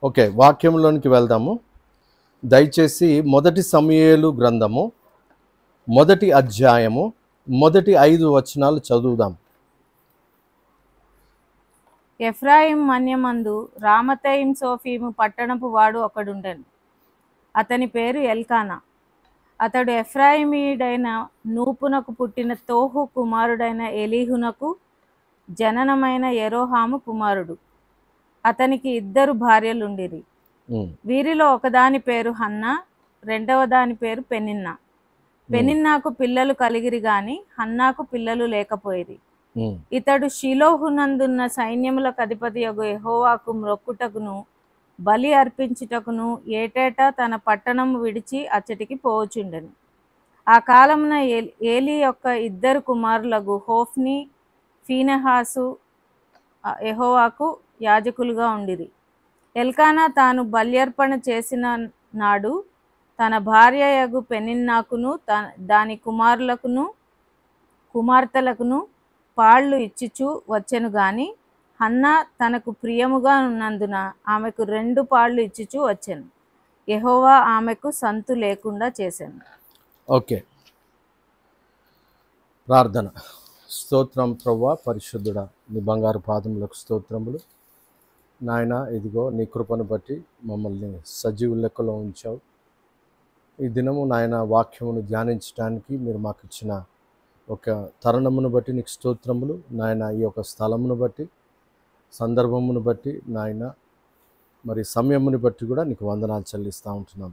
Okay, వాక్యంలోనికి వెళ్దాము. దయచేసి మొదటి సమూయేలు గ్రంథము మొదటి అధ్యాయము మొదటి 5 వచనాలు చదువుదాం. ఎఫ్రాయిం మన్యమందు రామతయిం సోఫీము పట్టణపు వాడు ఒకడుండెను. అతని పేరు ఎల్కానా. అతడు ఎఫ్రాయిమీయుడైన నూపునకు పుట్టిన తోహు కుమారుడైన ఎలీహునకు జననమైన యెరోహాము కుమారుడు. అతనికి 2 భార్యలుండిరి. వీరిలో ఒకదాని పేరు హన్నా, రెండవ దాని పేరు పెనిన్నా. పెనిన్నాకు పిల్లలు కలిగిరి గాని హన్నాకు పిల్లలు లేకపోయిరి. ఇతడు షిలోహునందున్న సైన్యములకు అధిపతియగు యెహోవాకు మ్రొక్కుటకును బలి అర్పించుటకును ఏటేటా తన పట్టణము విడిచి అచ్చటికి పోవచుండెను. ఆ కాలమున ఏలీ యొక్క 2 కుమారులగు హోఫ్ని, ఫీనెహాసు యెహోవాకు యాజకులుగా ఉండిరి. ఎల్కానా తాను బల్యర్పణ చేసిన నాడు తన భార్యయగు పెనిన్నాకును దాని కుమారులకును కుమార్తెలకును పాళ్ళు ఇచ్చుచూ వచ్చెను గాని హన్నా తనకు ప్రియముగా ఉన్నందున ఆమెకు 2 పాళ్ళు ఇచ్చుచూ వచ్చెను. యెహోవా ఆమెకు సంతు లేకుండా చేశాను. ఓకే, ప్రార్థన. స్తోత్రం ప్రభువా, పరిశుద్ధుడా, నీ బంగారు పాదములకు స్తోత్రములు నాయన. ఇదిగో నీ కృపను బట్టి మమ్మల్ని సజీవ లెక్కలో ఉంచావు. ఈ దినము నాయన వాక్యమును ధ్యానించడానికి మీరు మాకు ఇచ్చిన ఒక తరుణమును బట్టి నీకు స్తోత్రములు నాయన. ఈ యొక్క స్థలమును బట్టి, సందర్భమును బట్టి నాయన, మరి సమయముని బట్టి కూడా నీకు వందనాలు చెల్లిస్తూ ఉంటున్నాం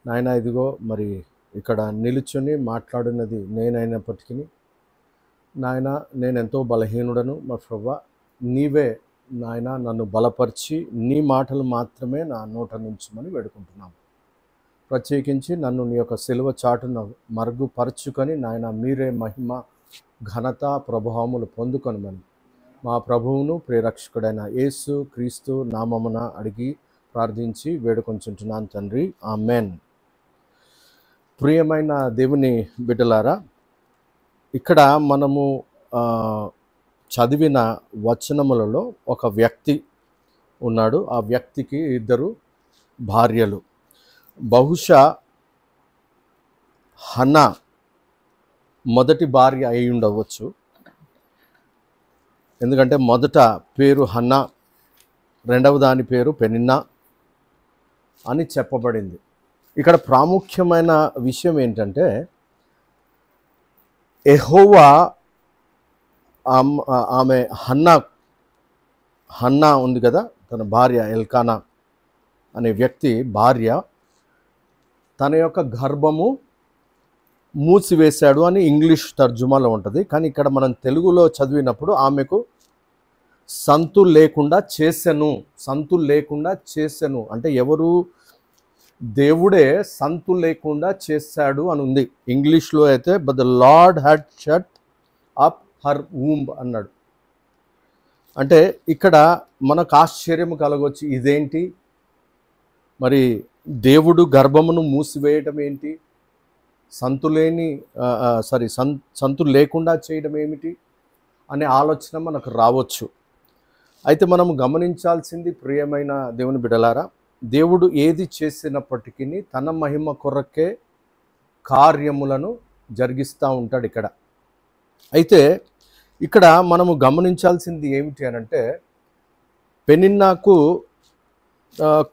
నాయన. ఇదిగో మరి ఇక్కడ నిలుచుని మాట్లాడినది నేనైనప్పటికీ నాయన, నేను ఎంతో బలహీనుడను. మా ప్రభువా, నీవే నాయన నన్ను బలపరిచి నీ మాటలు మాత్రమే నా నోట నుంచమని వేడుకుంటున్నాం. ప్రత్యేకించి నన్ను నీ యొక్క సిలువ చాటున మరుగుపరుచుకొని నాయన మీరే మహిమ, ఘనత, ప్రభావములు పొందుకొనమని మా ప్రభువును ప్రియరక్షకుడైన యేసు క్రీస్తు నామమున అడిగి ప్రార్థించి వేడుకొంచుంటున్నాను తండ్రి, ఆమెన్. ప్రియమైన దేవుని బిడ్డలారా, ఇక్కడ మనము చదివిన వచనములలో ఒక వ్యక్తి ఉన్నాడు. ఆ వ్యక్తికి 2 భార్యలు. బహుశా హన్నా మొదటి భార్య అయి ఉండవచ్చు. ఎందుకంటే మొదట పేరు హన్నా, రెండవ దాని పేరు పెనిన్నా అని చెప్పబడింది. ఇక్కడ ప్రాముఖ్యమైన విషయం ఏంటంటే యెహోవా ఆమె హన్నా ఉంది కదా, తన భార్య ఎల్కానా అనే వ్యక్తి భార్య తన యొక్క గర్భము మూసివేశాడు అని ఇంగ్లీష్ తర్జుమాలో ఉంటుంది. కానీ ఇక్కడ మనం తెలుగులో చదివినప్పుడు ఆమెకు సంతు లేకుండా చేసెను అంటే ఎవరు? దేవుడే సంతు లేకుండా చేశాడు అని ఉంది. ఇంగ్లీష్లో అయితే but the lord had shut up her womb అన్నాడు. అంటే ఇక్కడ మనకు ఆశ్చర్యం కలగొచ్చు, ఇదేంటి మరి దేవుడు గర్భమును మూసివేయటం ఏంటి, సంతు లేకుండా చేయడం ఏమిటి అనే ఆలోచన మనకు రావచ్చు. అయితే మనం గమనించాల్సింది ప్రియమైన దేవుని బిడ్డలారా, దేవుడు ఏది చేసినప్పటికీ తన మహిమ కొరకే కార్యములను జరిగిస్తూ ఉంటాడు ఇక్కడ. అయితే ఇక్కడ మనము గమనించాల్సింది ఏమిటి అని అంటే, పెనిన్నాకు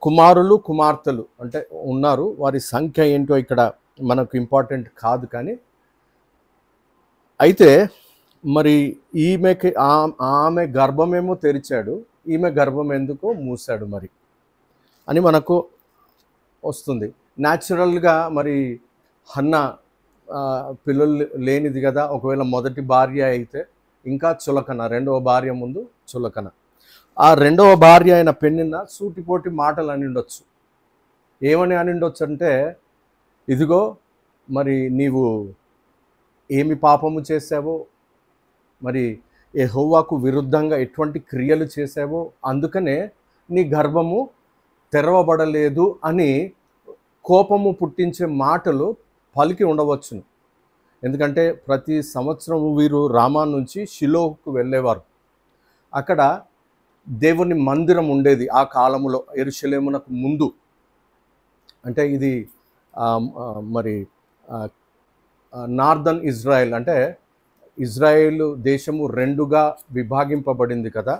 కుమారులు కుమార్తెలు అంటే ఉన్నారు. వారి సంఖ్య ఏంటో ఇక్కడ మనకు ఇంపార్టెంట్ కాదు. కానీ అయితే మరి ఆమె గర్భమేమో తెరిచాడు, ఈమె గర్భం ఎందుకో మూసాడు మరి అని మనకు వస్తుంది. న్యాచురల్గా మరి హన్నా పిల్లలు లేనిది కదా. ఒకవేళ మొదటి భార్య అయితే ఇంకా చులకన, రెండవ భార్య ముందు చులకన. ఆ రెండవ భార్య అయిన పెనిన్నా సూటిపోటి మాటలు అని ఉండొచ్చు. ఏమని అని ఉండొచ్చు అంటే, ఇదిగో మరి నీవు ఏమి పాపము చేసావో, మరి యెహోవాకు విరుద్ధంగా ఎటువంటి క్రియలు చేసావో, అందుకనే నీ గర్భము తెరవబడలేదు అని కోపము పుట్టించే మాటలు పలికి ఉండవచ్చును. ఎందుకంటే ప్రతి సంవత్సరం వీరు రామా నుంచి షిలోహుకు వెళ్ళేవారు. అక్కడ దేవుని మందిరం ఉండేది ఆ కాలంలో యెరూషలేమునకు ముందు. అంటే ఇది మరి నార్దర్న్ ఇజ్రాయెల్, అంటే ఇజ్రాయేలు దేశము రెండుగా విభాగింపబడింది కదా.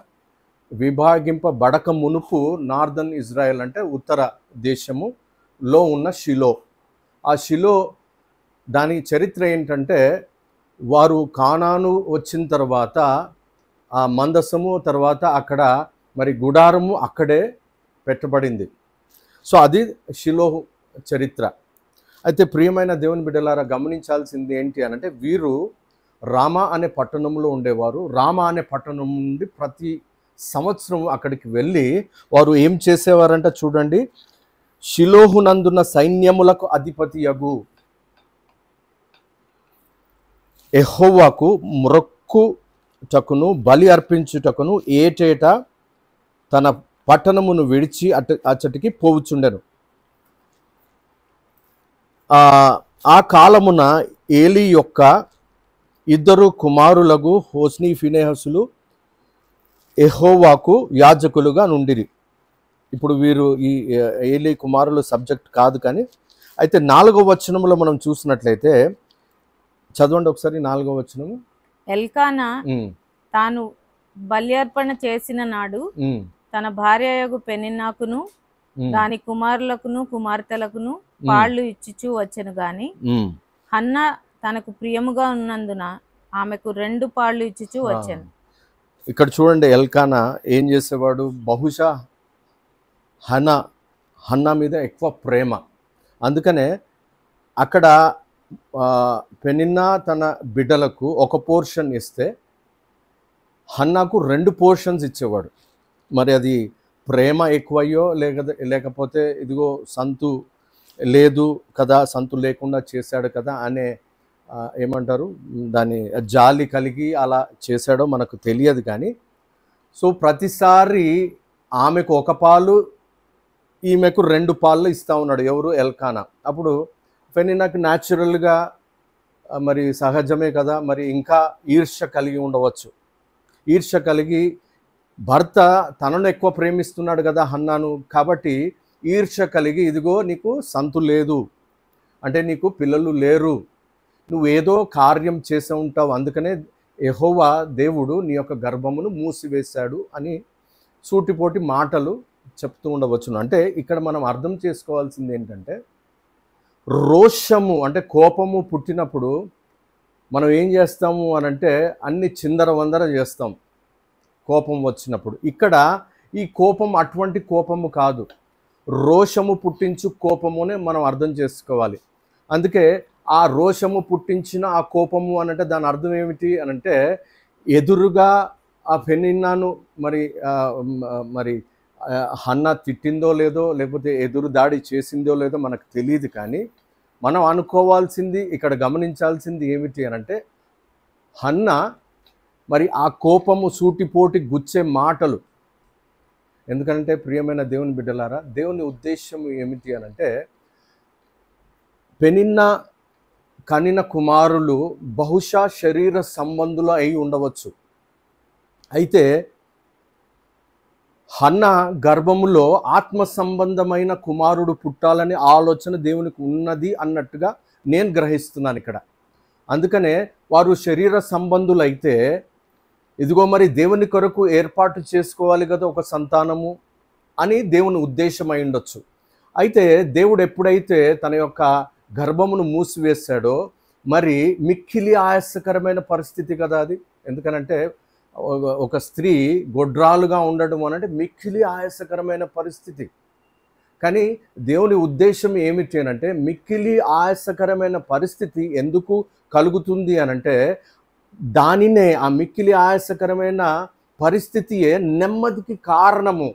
విభాగింపబడక మునుపు నార్దర్న్ ఇజ్రాయెల్ అంటే ఉత్తర దేశములో ఉన్న షిలో. ఆ షిలో దాని చరిత్ర ఏంటంటే, వారు కానాను వచ్చిన తర్వాత ఆ మందసము తర్వాత అక్కడ మరి గుడారము అక్కడే పెట్టబడింది. సో అది షిలో చరిత్ర. అయితే ప్రియమైన దేవుని బిడ్డలారా, గమనించాల్సింది ఏంటి అనంటే, వీరు రామా అనే పట్టణంలో ఉండేవారు. రామా అనే పట్టణం నుండి ప్రతి సంవత్సరం అక్కడికి వెళ్ళి వారు ఏం చేసేవారంట చూడండి, షిలోహునందున్న సైన్యములకు అధిపతియగు యెహోవాకు మొక్కుటకును బలి అర్పించుటకును ఏటేటా తన పట్టణమును విడిచి అచ్చటికి పోవుచుండెను. ఆ కాలమున ఏలీ యొక్క ఇద్దరు కుమారులకు హోస్ని ఫినెహసులు యెహోవాకు యాజకులుగా నుండిరి. ఇప్పుడు వీరు ఈ ఏలీ కుమారులు సబ్జెక్ట్ కాదు, కానీ అయితే 4వ వచనంలో మనం చూసినట్లయితే, చదవండి ఒకసారి 4వ వచనము. ఎల్కానా తాను బలి అర్పణ చేసిన నాడు తన భార్యయగు పెనిన్నాకును దాని కుమారులకును కుమార్తెలకును పాళ్ళు ఇచ్చుచూ వచ్చెను గాని హన్నా తనకు ప్రియముగా ఉన్నందున ఆమెకు 2 పాళ్ళు ఇచ్చుచూ వచ్చెను. ఇక్కడ చూడండి, ఎల్కానా ఏం చేసేవాడు, బహుశా హన్నా మీద ఎక్కువ ప్రేమ. అందుకనే అక్కడ పెనిన్నా తన బిడ్డలకు ఒక పోర్షన్ ఇస్తే హన్నాకు 2 పోర్షన్స్ ఇచ్చేవాడు. మరి అది ప్రేమ ఎక్కువయ్యో లేకపోతే ఇదిగో సంతు లేదు కదా, సంతు లేకుండా చేశాడు కదా అనే ఏమంటారు దాని జాలి కలిగి అలా చేశాడో మనకు తెలియదు. కానీ సో ప్రతిసారి ఆమెకు 1 పాలు ఈమెకు 2 పాలు ఇస్తూ ఉన్నాడు. ఎవరు? ఎల్కానా. అప్పుడు పెనిన్నాకు న్యాచురల్గా మరి సహజమే కదా, మరి ఇంకా ఈర్ష్య కలిగి ఉండవచ్చు. ఈర్ష్య కలిగి భర్త తనను ఎక్కువ ప్రేమిస్తున్నాడు కదా హన్నాను, కాబట్టి ఈర్ష్య కలిగి ఇదిగో నీకు సంతు లేదు, అంటే నీకు పిల్లలు లేరు, నువ్వేదో కార్యం చేసే ఉంటావు, అందుకనే యెహోవా దేవుడు నీ యొక్క గర్భమును మూసివేశాడు అని సూటిపోటి మాటలు చెప్తూ ఉండవచ్చును. అంటే ఇక్కడ మనం అర్థం చేసుకోవాల్సింది ఏంటంటే, రోషము అంటే కోపము పుట్టినప్పుడు మనం ఏం చేస్తాము అనంటే అన్ని చిందరవందర చేస్తాం కోపం వచ్చినప్పుడు. ఇక్కడ ఈ కోపం అటువంటి కోపము కాదు, రోషము పుట్టించు కోపమునే మనం అర్థం చేసుకోవాలి. అందుకే ఆ రోషము పుట్టించిన ఆ కోపము అనంటే దాని అర్థం ఏమిటి అనంటే, ఎదురుగా ఆ పెనిన్నాను మరి హన్నా తిట్టిందో లేదో లేకపోతే ఎదురు దాడి చేసిందో లేదో మనకు తెలియదు. కానీ మనం అనుకోవాల్సింది, ఇక్కడ గమనించాల్సింది ఏమిటి అనంటే, హన్నా మరి ఆ కోపము సూటిపోటి గుచ్చే మాటలు. ఎందుకంటే ప్రియమైన దేవుని బిడ్డలారా, దేవుని ఉద్దేశం ఏమిటి అనంటే, పెనిన్నా కనిన కుమారులు బహుశా శరీర సంబంధులు అయి ఉండవచ్చు. అయితే హన్నా గర్భములో ఆత్మ సంబంధమైన కుమారుడు పుట్టాలని ఆలోచన దేవునికి ఉన్నది అన్నట్టుగా నేను గ్రహిస్తున్నాను ఇక్కడ. అందుకనే వారు శరీర సంబంధులు అయితే ఇదిగో మరి దేవుని కొరకు ఏర్పాటు చేసుకోవాలి కదా ఒక సంతానము అని దేవుని ఉద్దేశం అయి ఉండొచ్చు. అయితే దేవుడు ఎప్పుడైతే తన యొక్క గర్భమును మూసివేశాడో మరి మిక్కిలి ఆయాసకరమైన పరిస్థితి కదా అది. ఎందుకనంటే ఒక స్త్రీ గొడ్రాలుగా ఉండడం అనంటే మిక్కిలి ఆయాసకరమైన పరిస్థితి. కానీ దేవుని ఉద్దేశం ఏమిటి అనంటే, మిక్కిలి ఆయాసకరమైన పరిస్థితి ఎందుకు కలుగుతుంది అనంటే, దానినే ఆ మిక్కిలి ఆయాసకరమైన పరిస్థితియే నెమ్మదికి కారణము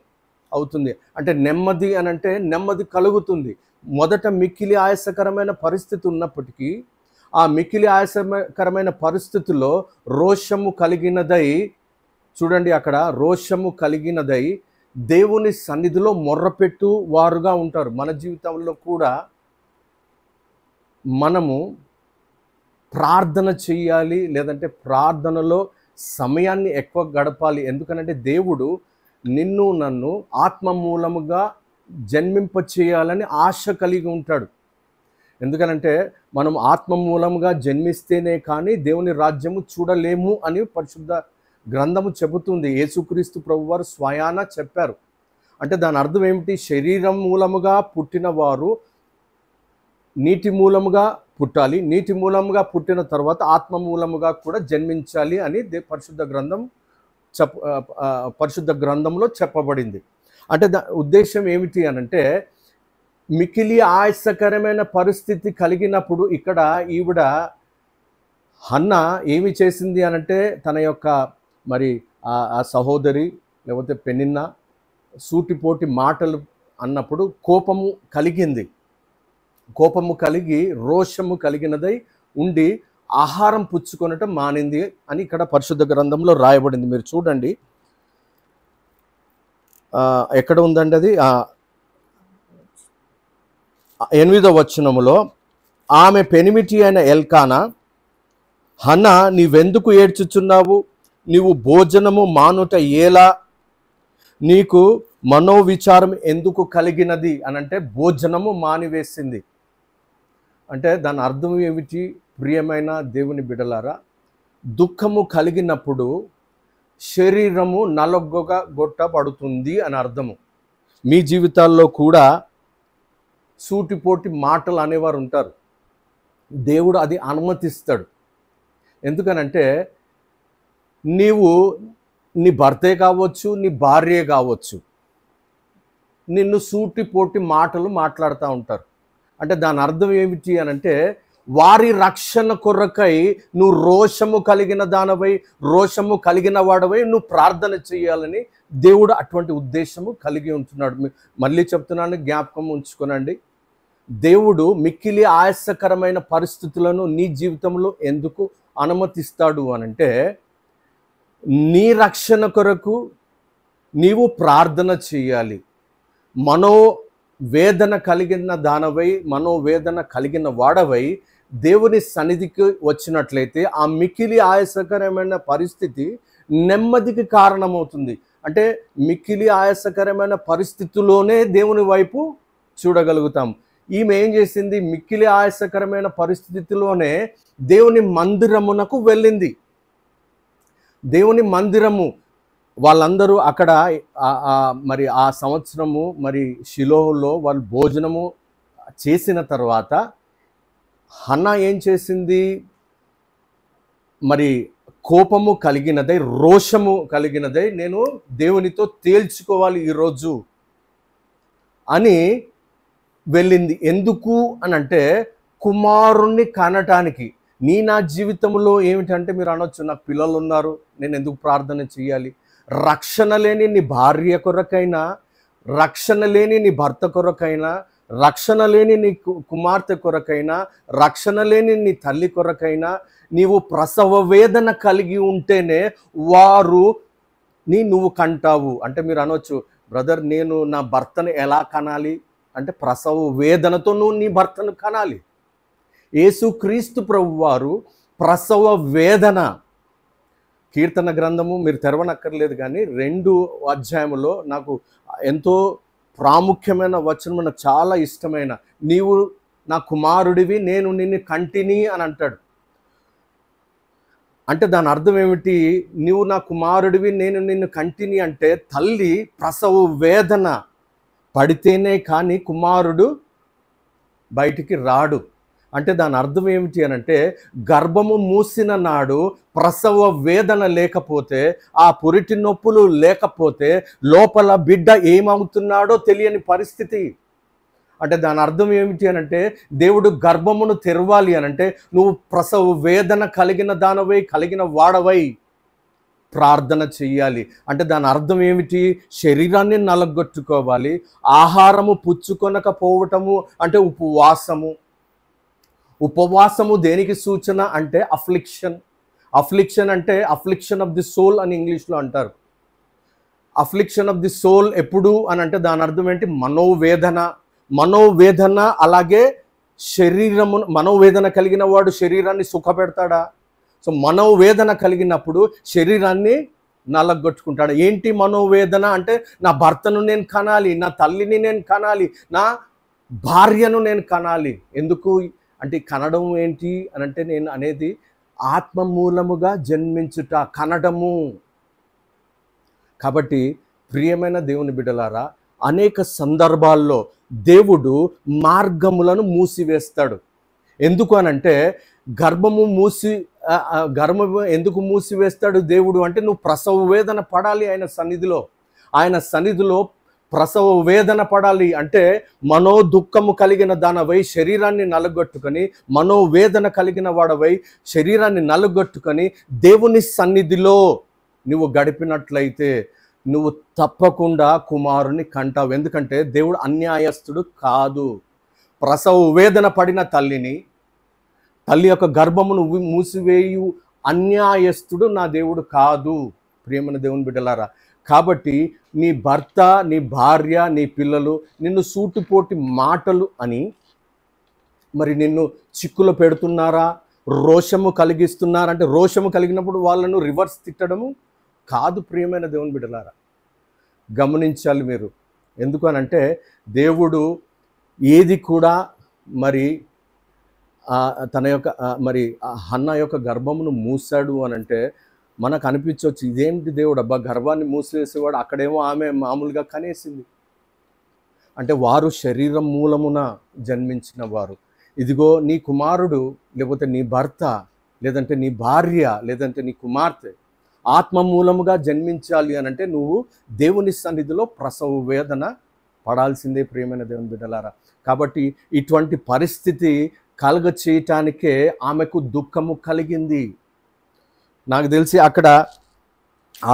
అవుతుంది. అంటే నెమ్మది అనంటే నెమ్మది కలుగుతుంది. మొదట మిక్కిలి ఆయాసకరమైన పరిస్థితి ఉన్నప్పటికీ ఆ మిక్కిలి ఆయాసకరమైన పరిస్థితుల్లో రోషము కలిగినదై, చూడండి అక్కడ రోషము కలిగినదై దేవుని సన్నిధిలో మొర్రపెట్టు వారుగా ఉంటారు. మన జీవితంలో కూడా మనము ప్రార్థన చెయ్యాలి, లేదంటే ప్రార్థనలో సమయాన్ని ఎక్కువ గడపాలి. ఎందుకనంటే దేవుడు నిన్ను నన్ను ఆత్మ మూలముగా జన్మింప చేయాలని ఆశ కలిగి ఉంటాడు. ఎందుకనంటే మనం ఆత్మ మూలముగా జన్మిస్తేనే కానీ దేవుని రాజ్యము చూడలేము అని పరిశుద్ధ గ్రంథము చెబుతుంది. యేసుక్రీస్తు ప్రభువారు స్వయాన చెప్పారు. అంటే దాని అర్థం ఏమిటి? శరీరం మూలముగా పుట్టిన వారు నీటి మూలముగా పుట్టాలి, నీటి మూలముగా పుట్టిన తర్వాత ఆత్మ మూలముగా కూడా జన్మించాలి అని పరిశుద్ధ గ్రంథంలో చెప్పబడింది. అంటే ఉద్దేశం ఏమిటి అనంటే, మికిలి ఆయాసకరమైన పరిస్థితి కలిగినప్పుడు ఇక్కడ ఈవిడ హన్న ఏమి చేసింది అనంటే, తన యొక్క మరి ఆ సహోదరి లేకపోతే పెనిన్న సూటిపోటి మాటలు అన్నప్పుడు కోపము కలిగింది. కోపము కలిగి రోషము కలిగినదై ఉండి ఆహారం పుచ్చుకొనటం మానింది అని ఇక్కడ పరిశుద్ధ గ్రంథంలో రాయబడింది. మీరు చూడండి, ఎక్కడ ఉందండి అది? 8వ వచనములో, ఆమె పెనిమిటి అయిన ఎల్కానా, హన్నా నీవెందుకు ఏడ్చుచున్నావు? నీవు భోజనము మానుట ఎలా? నీకు మనోవిచారం ఎందుకు కలిగినది అనంటే భోజనము మానివేసింది. అంటే దాని అర్థం ఏమిటి? ప్రియమైన దేవుని బిడ్డలారా, దుఃఖము కలిగినప్పుడు శరీరము నలగొట్టబడుతుంది అని అర్థము. మీ జీవితాల్లో కూడా సూటిపోటి మాటలు అనేవారు ఉంటారు. దేవుడు అది అనుమతిస్తాడు. ఎందుకనంటే నీవు నీ భర్తే కావచ్చు, నీ భార్యే కావచ్చు, నిన్ను సూటిపోటి మాటలు మాట్లాడుతూ ఉంటారు. అంటే దాని అర్థం ఏమిటి అనంటే, వారి రక్షణ కొరకై నువ్వు రోషము కలిగిన దానవై, రోషము కలిగిన వాడవై నువ్వు ప్రార్థన చేయాలని దేవుడు అటువంటి ఉద్దేశము కలిగి ఉంటున్నాడు. మళ్ళీ చెప్తున్నాను, జ్ఞాపకం ఉంచుకోనండి. దేవుడు మిక్కిలి ఆయాసకరమైన పరిస్థితులను నీ జీవితంలో ఎందుకు అనుమతిస్తాడు అనంటే, నీ రక్షణ కొరకు నీవు ప్రార్థన చేయాలి. మనోవేదన కలిగిన దానవై, మనోవేదన కలిగిన వాడవై దేవుని సన్నిధికి వచ్చినట్లయితే ఆ మిక్కిలి ఆయాసకరమైన పరిస్థితి నెమ్మదికి కారణమవుతుంది. అంటే మిక్కిలి ఆయాసకరమైన పరిస్థితుల్లోనే దేవుని వైపు చూడగలుగుతాం. ఈమె ఏం చేసింది? మిక్కిలి ఆయాసకరమైన పరిస్థితిలోనే దేవుని మందిరమునకు వెళ్ళింది. దేవుని మందిరము వాళ్ళందరూ అక్కడ మరి ఆ సంవత్సరము మరి షిలోహులో వాళ్ళు భోజనము చేసిన తర్వాత హన్నా ఏం చేసింది? మరి కోపము కలిగినదై, రోషము కలిగినదై, నేను దేవునితో తేల్చుకోవాలి ఈరోజు అని వెళ్ళింది. ఎందుకు అనంటే కుమారుణ్ణి కనటానికి. నా జీవితంలో ఏమిటంటే మీరు అనొచ్చు, నాకు పిల్లలు ఉన్నారు, నేను ఎందుకు ప్రార్థన చేయాలి? రక్షణ లేని నీ భార్య కొరకైనా, రక్షణ లేని నీ భర్త కొరకైనా, రక్షణ లేని నీ కుమార్తె కొరకైనా, రక్షణ లేని నీ తల్లి కొరకైనా నీవు ప్రసవ వేదన కలిగి ఉంటేనే వారు నువ్వు కంటావు. అంటే మీరు అనొచ్చు, బ్రదర్ నేను నా భర్తను ఎలా కనాలి అంటే ప్రసవ వేదనతో నువ్వు నీ భర్తను కనాలి. యేసుక్రీస్తు ప్రభువారు ప్రసవ వేదన, కీర్తన గ్రంథము మీరు తెరవనక్కర్లేదు కానీ 2వ అధ్యాయములో నాకు ఎంతో ప్రాముఖ్యమైన వచనం, నాకు చాలా ఇష్టమైన, నీవు నా కుమారుడివి, నేను నిన్ను కంటిని అని అంటాడు. అంటే దాని అర్థం ఏమిటి? నీవు నా కుమారుడివి, నేను నిన్ను కంటిని అంటే తల్లి ప్రసవ వేదన పడితేనే కానీ కుమారుడు బయటికి రాడు. అంటే దాని అర్థం ఏమిటి అనంటే, గర్భము మూసిన నాడు ప్రసవ వేదన లేకపోతే, ఆ పురిటి నొప్పులు లేకపోతే లోపల బిడ్డ ఏమవుతున్నాడో తెలియని పరిస్థితి. అంటే దాని అర్థం ఏమిటి అనంటే, దేవుడు గర్భమును తెరవాలి అనంటే నువ్వు ప్రసవ వేదన కలిగిన దానవై, కలిగిన వాడవై ప్రార్థన చెయ్యాలి. అంటే దాని అర్థం ఏమిటి? శరీరాన్ని నలగొట్టుకోవాలి. ఆహారము పుచ్చుకొనకపోవటము అంటే ఉపవాసము. ఉపవాసము దేనికి సూచన అంటే అఫ్లిక్షన్. అఫ్లిక్షన్ అంటే అఫ్లిక్షన్ ఆఫ్ ది సోల్ అని ఇంగ్లీష్లో అంటారు. అఫ్లిక్షన్ ఆఫ్ ది సోల్ ఎప్పుడు అని అంటే దాని అర్థం ఏంటి? మనోవేదన. మనోవేదన అలాగే శరీరము. మనోవేదన కలిగిన వాడు శరీరాన్ని సుఖపెడతాడా? సో మనోవేదన కలిగినప్పుడు శరీరాన్ని నలగొట్టుకుంటాడు. ఏంటి మనోవేదన అంటే, నా భర్తను నేను కనాలి, నా తల్లిని నేను కనాలి, నా భార్యను నేను కనాలి. ఎందుకు అంటే కనడం ఏంటి అని అంటే, నేను అనేది ఆత్మ మూలముగా జన్మించుట, కనడము. కాబట్టి ప్రియమైన దేవుని బిడ్డలారా, అనేక సందర్భాల్లో దేవుడు మార్గములను మూసివేస్తాడు. ఎందుకు అనంటే, గర్భము ఎందుకు మూసివేస్తాడు దేవుడు అంటే, నువ్వు ప్రసవ వేదన పడాలి ఆయన సన్నిధిలో ప్రసవ వేదన పడాలి. అంటే మనోదుఃఖము కలిగిన దానవై శరీరాన్ని నలగొట్టుకొని, మనోవేదన కలిగిన వాడవై శరీరాన్ని నలగొట్టుకొని దేవుని సన్నిధిలో నువ్వు గడిపినట్లయితే నువ్వు తప్పకుండా కుమారుని కంటావు. ఎందుకంటే దేవుడు అన్యాయస్తుడు కాదు. ప్రసవ వేదన పడిన తల్లి యొక్క గర్భమును మూసివేయు అన్యాయస్తుడు నా దేవుడు కాదు. ప్రియమైన దేవుని బిడ్డలారా, కాబట్టి నీ భర్త, నీ భార్య, నీ పిల్లలు నిన్ను సూటిపోటి మాటలు అని మరి నిన్ను చిక్కులో పెడుతున్నారా, రోషము కలిగిస్తున్నారా అంటే, రోషము కలిగినప్పుడు వాళ్ళను రివర్స్ తిట్టడము కాదు. ప్రియమైన దేవుని బిడ్డలారా, గమనించాలి మీరు. ఎందుకు అనంటే, దేవుడు ఏది కూడా మరి తన యొక్క మరి హన్న యొక్క గర్భమును మూసాడు అని అంటే మనకు అనిపించవచ్చు, ఇదేంటి దేవుడు అబ్బా గర్భాన్ని మూసివేసేవాడు, అక్కడేమో ఆమె మామూలుగా కనేసింది అంటే, వారు శరీరం మూలమున జన్మించిన వారు. ఇదిగో నీ కుమారుడు, లేకపోతే నీ భర్త, లేదంటే నీ భార్య, లేదంటే నీ కుమార్తె ఆత్మ మూలముగా జన్మించాలి అని అంటే నువ్వు దేవుని సన్నిధిలో ప్రసవ వేదన పడాల్సిందే. ప్రియమైన దేవుని బిడ్డలారా, కాబట్టి ఇటువంటి పరిస్థితి కలుగ చేయటానికే ఆమెకు దుఃఖము కలిగింది. నాకు తెలిసి అక్కడ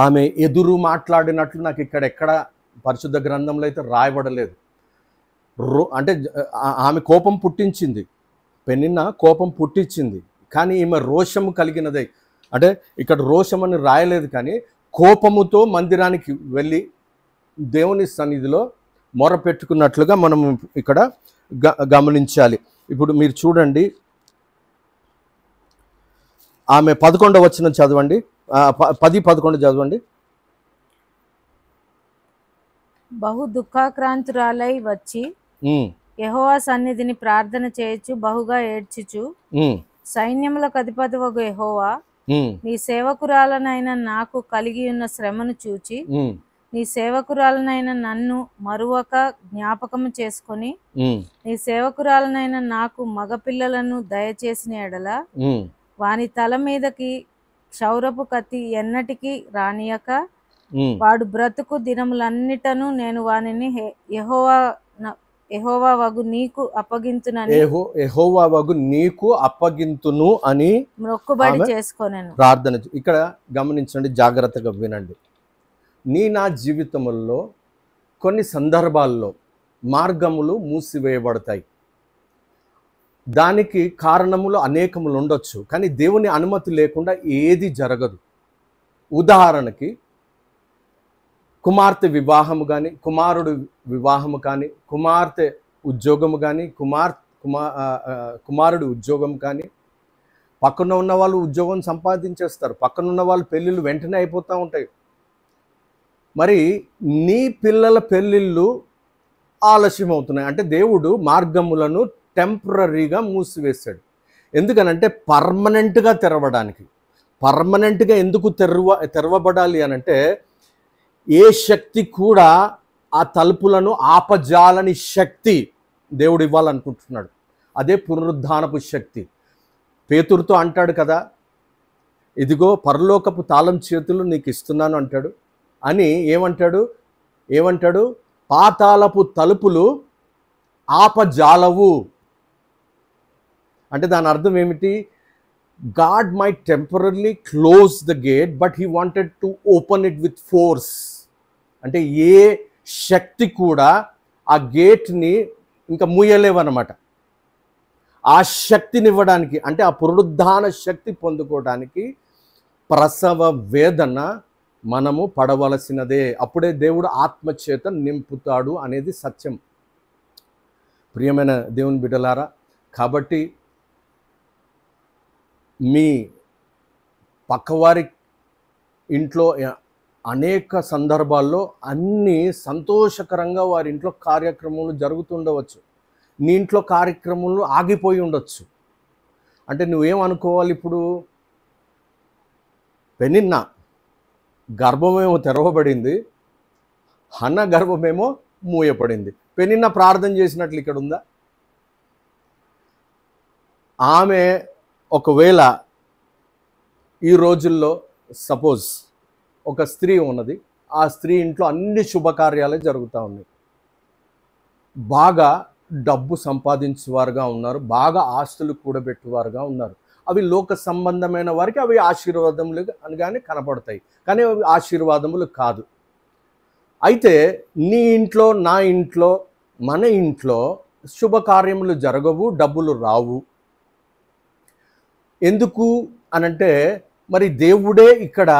ఆమె ఎదురు మాట్లాడినట్లు నాకు ఎక్కడ పరిశుద్ధ గ్రంథంలో అయితే రాయబడలేదు. అంటే ఆమె కోపం పుట్టించింది, పెనిన్న కోపం పుట్టించింది, కానీ ఈమె రోషము కలిగినదే. అంటే ఇక్కడ రోషం అని రాయలేదు, కానీ కోపముతో మందిరానికి వెళ్ళి దేవుని సన్నిధిలో మొరపెట్టుకున్నట్లుగా మనం ఇక్కడ గమనించాలి. ఇప్పుడు మీరు చూడండి, ఆమె 11వ వచనం చదవండి, 10-11 చదవండి. బహు దుఃఖాక్రాంతురాలై వచ్చి యెహోవా సన్నిధిని ప్రార్థన చేయొచ్చు, బహుగా ఏడ్చుచు, సైన్యములకు అధిపతివగు యెహోవా, నీ సేవకురాలనైన నాకు కలిగి ఉన్న శ్రమను చూచి నీ సేవకురాలనైన నన్ను మరువక జ్ఞాపకము చేసుకొని నీ సేవకురాలనైన నాకు మగపిల్లలను దయచేసిన ఎడల వాని తల మీదకి క్షౌరపు కత్తి ఎన్నటికి రానియక వాడు బ్రతుకు దినములన్నిటను నేను వానిని యెహోవా వగు నీకు అప్పగింతును అని మొక్కుబడి చేసుకొనెను. ప్రార్థన ఇక్కడ గమనించండి, జాగ్రత్తగా వినండి. నా జీవితంలో కొన్ని సందర్భాల్లో మార్గములు మూసివేయబడతాయి. దానికి కారణములు అనేకములు ఉండొచ్చు, కానీ దేవుని అనుమతి లేకుండా ఏది జరగదు. ఉదాహరణకి కుమార్తె వివాహము కానీ, కుమారుడు వివాహము కానీ, కుమార్తె ఉద్యోగము కానీ, కుమారుడు ఉద్యోగం కానీ, పక్కన ఉన్న వాళ్ళు ఉద్యోగం సంపాదించేస్తారు, పక్కన ఉన్న వాళ్ళు పెళ్ళిళ్ళు వెంటనే అయిపోతూ ఉంటాయి. మరి నీ పిల్లల పెళ్ళిళ్ళు ఆలస్యం అవుతున్నాయి అంటే దేవుడు మార్గములను టెంపరీగా మూసివేశాడు. ఎందుకనంటే పర్మనెంట్గా తెరవడానికి. పర్మనెంట్గా ఎందుకు తెరవబడాలి అనంటే, ఏ శక్తి కూడా ఆ తలుపులను ఆపజాలని శక్తి దేవుడు ఇవ్వాలనుకుంటున్నాడు. అదే పునరుద్ధానపు శక్తి. పేతురుతో అంటాడు కదా, ఇదిగో పరలోకపు తాళం చేతులు నీకు ఇస్తున్నాను అంటాడు. అని ఏమంటాడు? పాతాళపు తలుపులు ఆపజాలవు అంటే దాని అర్థం ఏమిటి? God might temporarily close the gate, but he wanted to open it with force. అంటే ఏ శక్తి కూడా ఆ గేట్ని ఇంకా మూయలేవన్నమాట. ఆ శక్తిని ఇవ్వడానికి, అంటే ఆ పునరుద్ధాన శక్తి పొందుకోవడానికి ప్రసవ వేదన మనము పడవలసినదే. అప్పుడే దేవుడు ఆత్మచేత నింపుతాడు అనేది సత్యం. ప్రియమైన దేవుని బిడ్డలారా, కాబట్టి మీ పక్కవారి ఇంట్లో అనేక సందర్భాల్లో అన్నీ సంతోషకరంగా వారి ఇంట్లో కార్యక్రమాలు జరుగుతుండవచ్చు. నీ ఇంట్లో కార్యక్రమాలు ఆగిపోయి ఉండొచ్చు. అంటే నువ్వేమనుకోవాలి, ఇప్పుడు పెనిన్న గర్భమేమో తెరవబడింది, హన్న గర్భమేమో మూయపడింది. పెనిన్న ప్రార్థన చేసినట్లు ఇక్కడ ఉందా? ఆమె ఒకవేళ ఈ రోజుల్లో సపోజ్ ఒక స్త్రీ ఉన్నది, ఆ స్త్రీ ఇంట్లో అన్ని శుభకార్యాలే జరుగుతూ ఉన్నాయి, బాగా డబ్బు సంపాదించేవారుగా ఉన్నారు, బాగా ఆస్తులు కూడబెట్టేవారుగా ఉన్నారు. అవి లోక సంబంధమైన వారికి అవి ఆశీర్వాదములు అనగానే కనపడతాయి, కానీ అవి ఆశీర్వాదములు కాదు. అయితే నీ ఇంట్లో, నా ఇంట్లో, మన ఇంట్లో శుభకార్యములు జరగవు, డబ్బులు రావు. ఎందుకు అనంటే మరి దేవుడే ఇక్కడ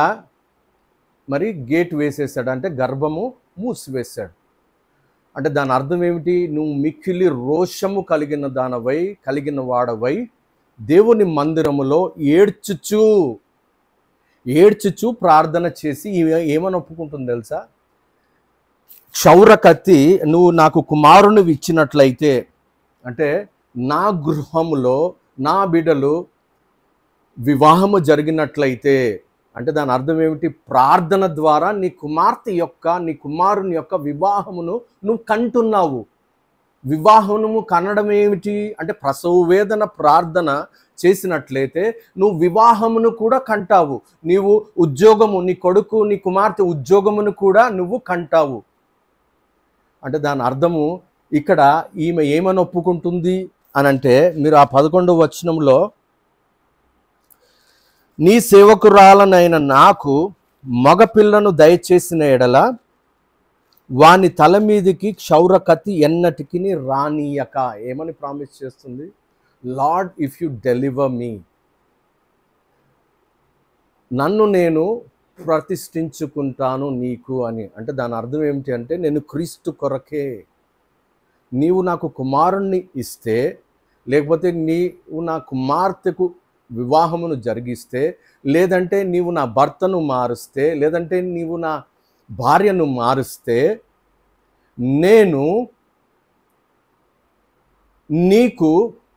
మరి గేట్ వేసేసాడు, అంటే గర్భము మూసివేశాడు. అంటే దాని అర్థం ఏమిటి? నువ్వు మిక్కిలి రోషము కలిగిన వాడవై దేవుని మందిరములో ఏడ్చుచు ప్రార్థన చేసి ఏమని ఒప్పుకుంటుంది తెలుసా? క్షౌర కత్తి నువ్వు నాకు కుమారుని ఇచ్చినట్లయితే, అంటే నా గృహములో నా బిడ్డలు వివాహము జరిగినట్లయితే, అంటే దాని అర్థం ఏమిటి? ప్రార్థన ద్వారా నీ కుమారుని యొక్క వివాహమును నువ్వు కంటున్నావు. వివాహము కనడం ఏమిటి అంటే ప్రసవ వేదన ప్రార్థన చేసినట్లయితే నువ్వు వివాహమును కూడా కంటావు. నీవు ఉద్యోగము, నీ కొడుకు నీ కుమార్తె ఉద్యోగమును కూడా నువ్వు కంటావు. అంటే దాని అర్థము ఇక్కడ ఈమె ఏమని ఒప్పుకుంటుంది అనంటే, మీరు ఆ 11వ వచనంలో, నీ సేవకురాలనైన నాకు మగపిల్లను దయచేసిన ఎడల వాని తల మీదికి క్షౌర కత్తి ఎన్నటికి రానియక, ఏమని ప్రామిస్ చేస్తుంది? లార్డ్, ఇఫ్ యు డెలివర్ మీ, నన్ను నేను ప్రతిష్ఠించుకుంటాను నీకు అని. అంటే దాని అర్థం ఏమిటి అంటే, నేను క్రీస్తు కొరకే, నీవు నాకు కుమారుణ్ణి ఇస్తే, లేకపోతే నీవు నా కుమార్తెకు వివాహమును జరిగిస్తే, లేదంటే నీవు నా భర్తను మారుస్తే, లేదంటే నీవు నా భార్యను మారుస్తే, నేను నీకు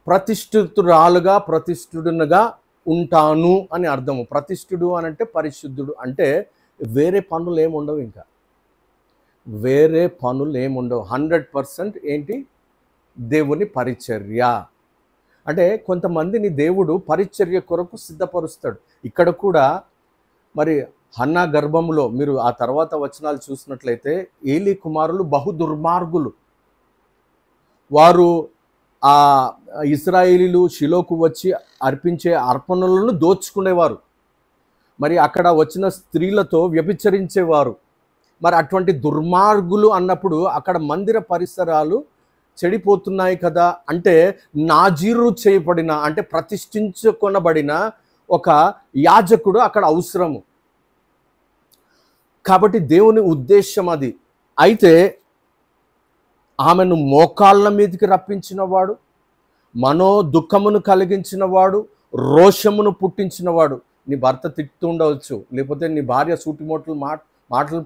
ప్రతిష్ఠుడునుగా ఉంటాను అని అర్థము. ప్రతిష్ఠుడు అనంటే పరిశుద్ధుడు, అంటే వేరే పనులు ఏముండవు, ఇంకా వేరే పనులు ఏముండవు. 100% ఏంటి? దేవుని పరిచర్య. అంటే కొంతమందిని దేవుడు పరిచర్య కొరకు సిద్ధపరుస్తాడు. ఇక్కడ కూడా మరి హన్నా గర్భంలో మీరు ఆ తర్వాత వచనాలు చూసినట్లయితే, ఏలీ కుమారులు బహు దుర్మార్గులు. వారు ఆ ఇశ్రాయేలీలు షిలోకు వచ్చి అర్పించే అర్పణలను దోచుకునేవారు. మరి అక్కడ వచ్చిన స్త్రీలతో వ్యభిచరించేవారు. మరి అటువంటి దుర్మార్గులు అన్నప్పుడు అక్కడ మందిర పరిసరాలు చెడిపోతున్నాయి కదా. అంటే నాజీరు చేయబడిన, అంటే ప్రతిష్ఠించుకొనబడిన ఒక యాజకుడు అక్కడ అవసరము. కాబట్టి దేవుని ఉద్దేశం అది. అయితే ఆమెను మోకాళ్ళ మీదకి రప్పించినవాడు, మనో దుఃఖమును కలిగించినవాడు, రోషమును పుట్టించినవాడు. నీ భర్త తిట్టుతుండవచ్చు, లేకపోతే నీ భార్య సూటిమోట్లు మాటలు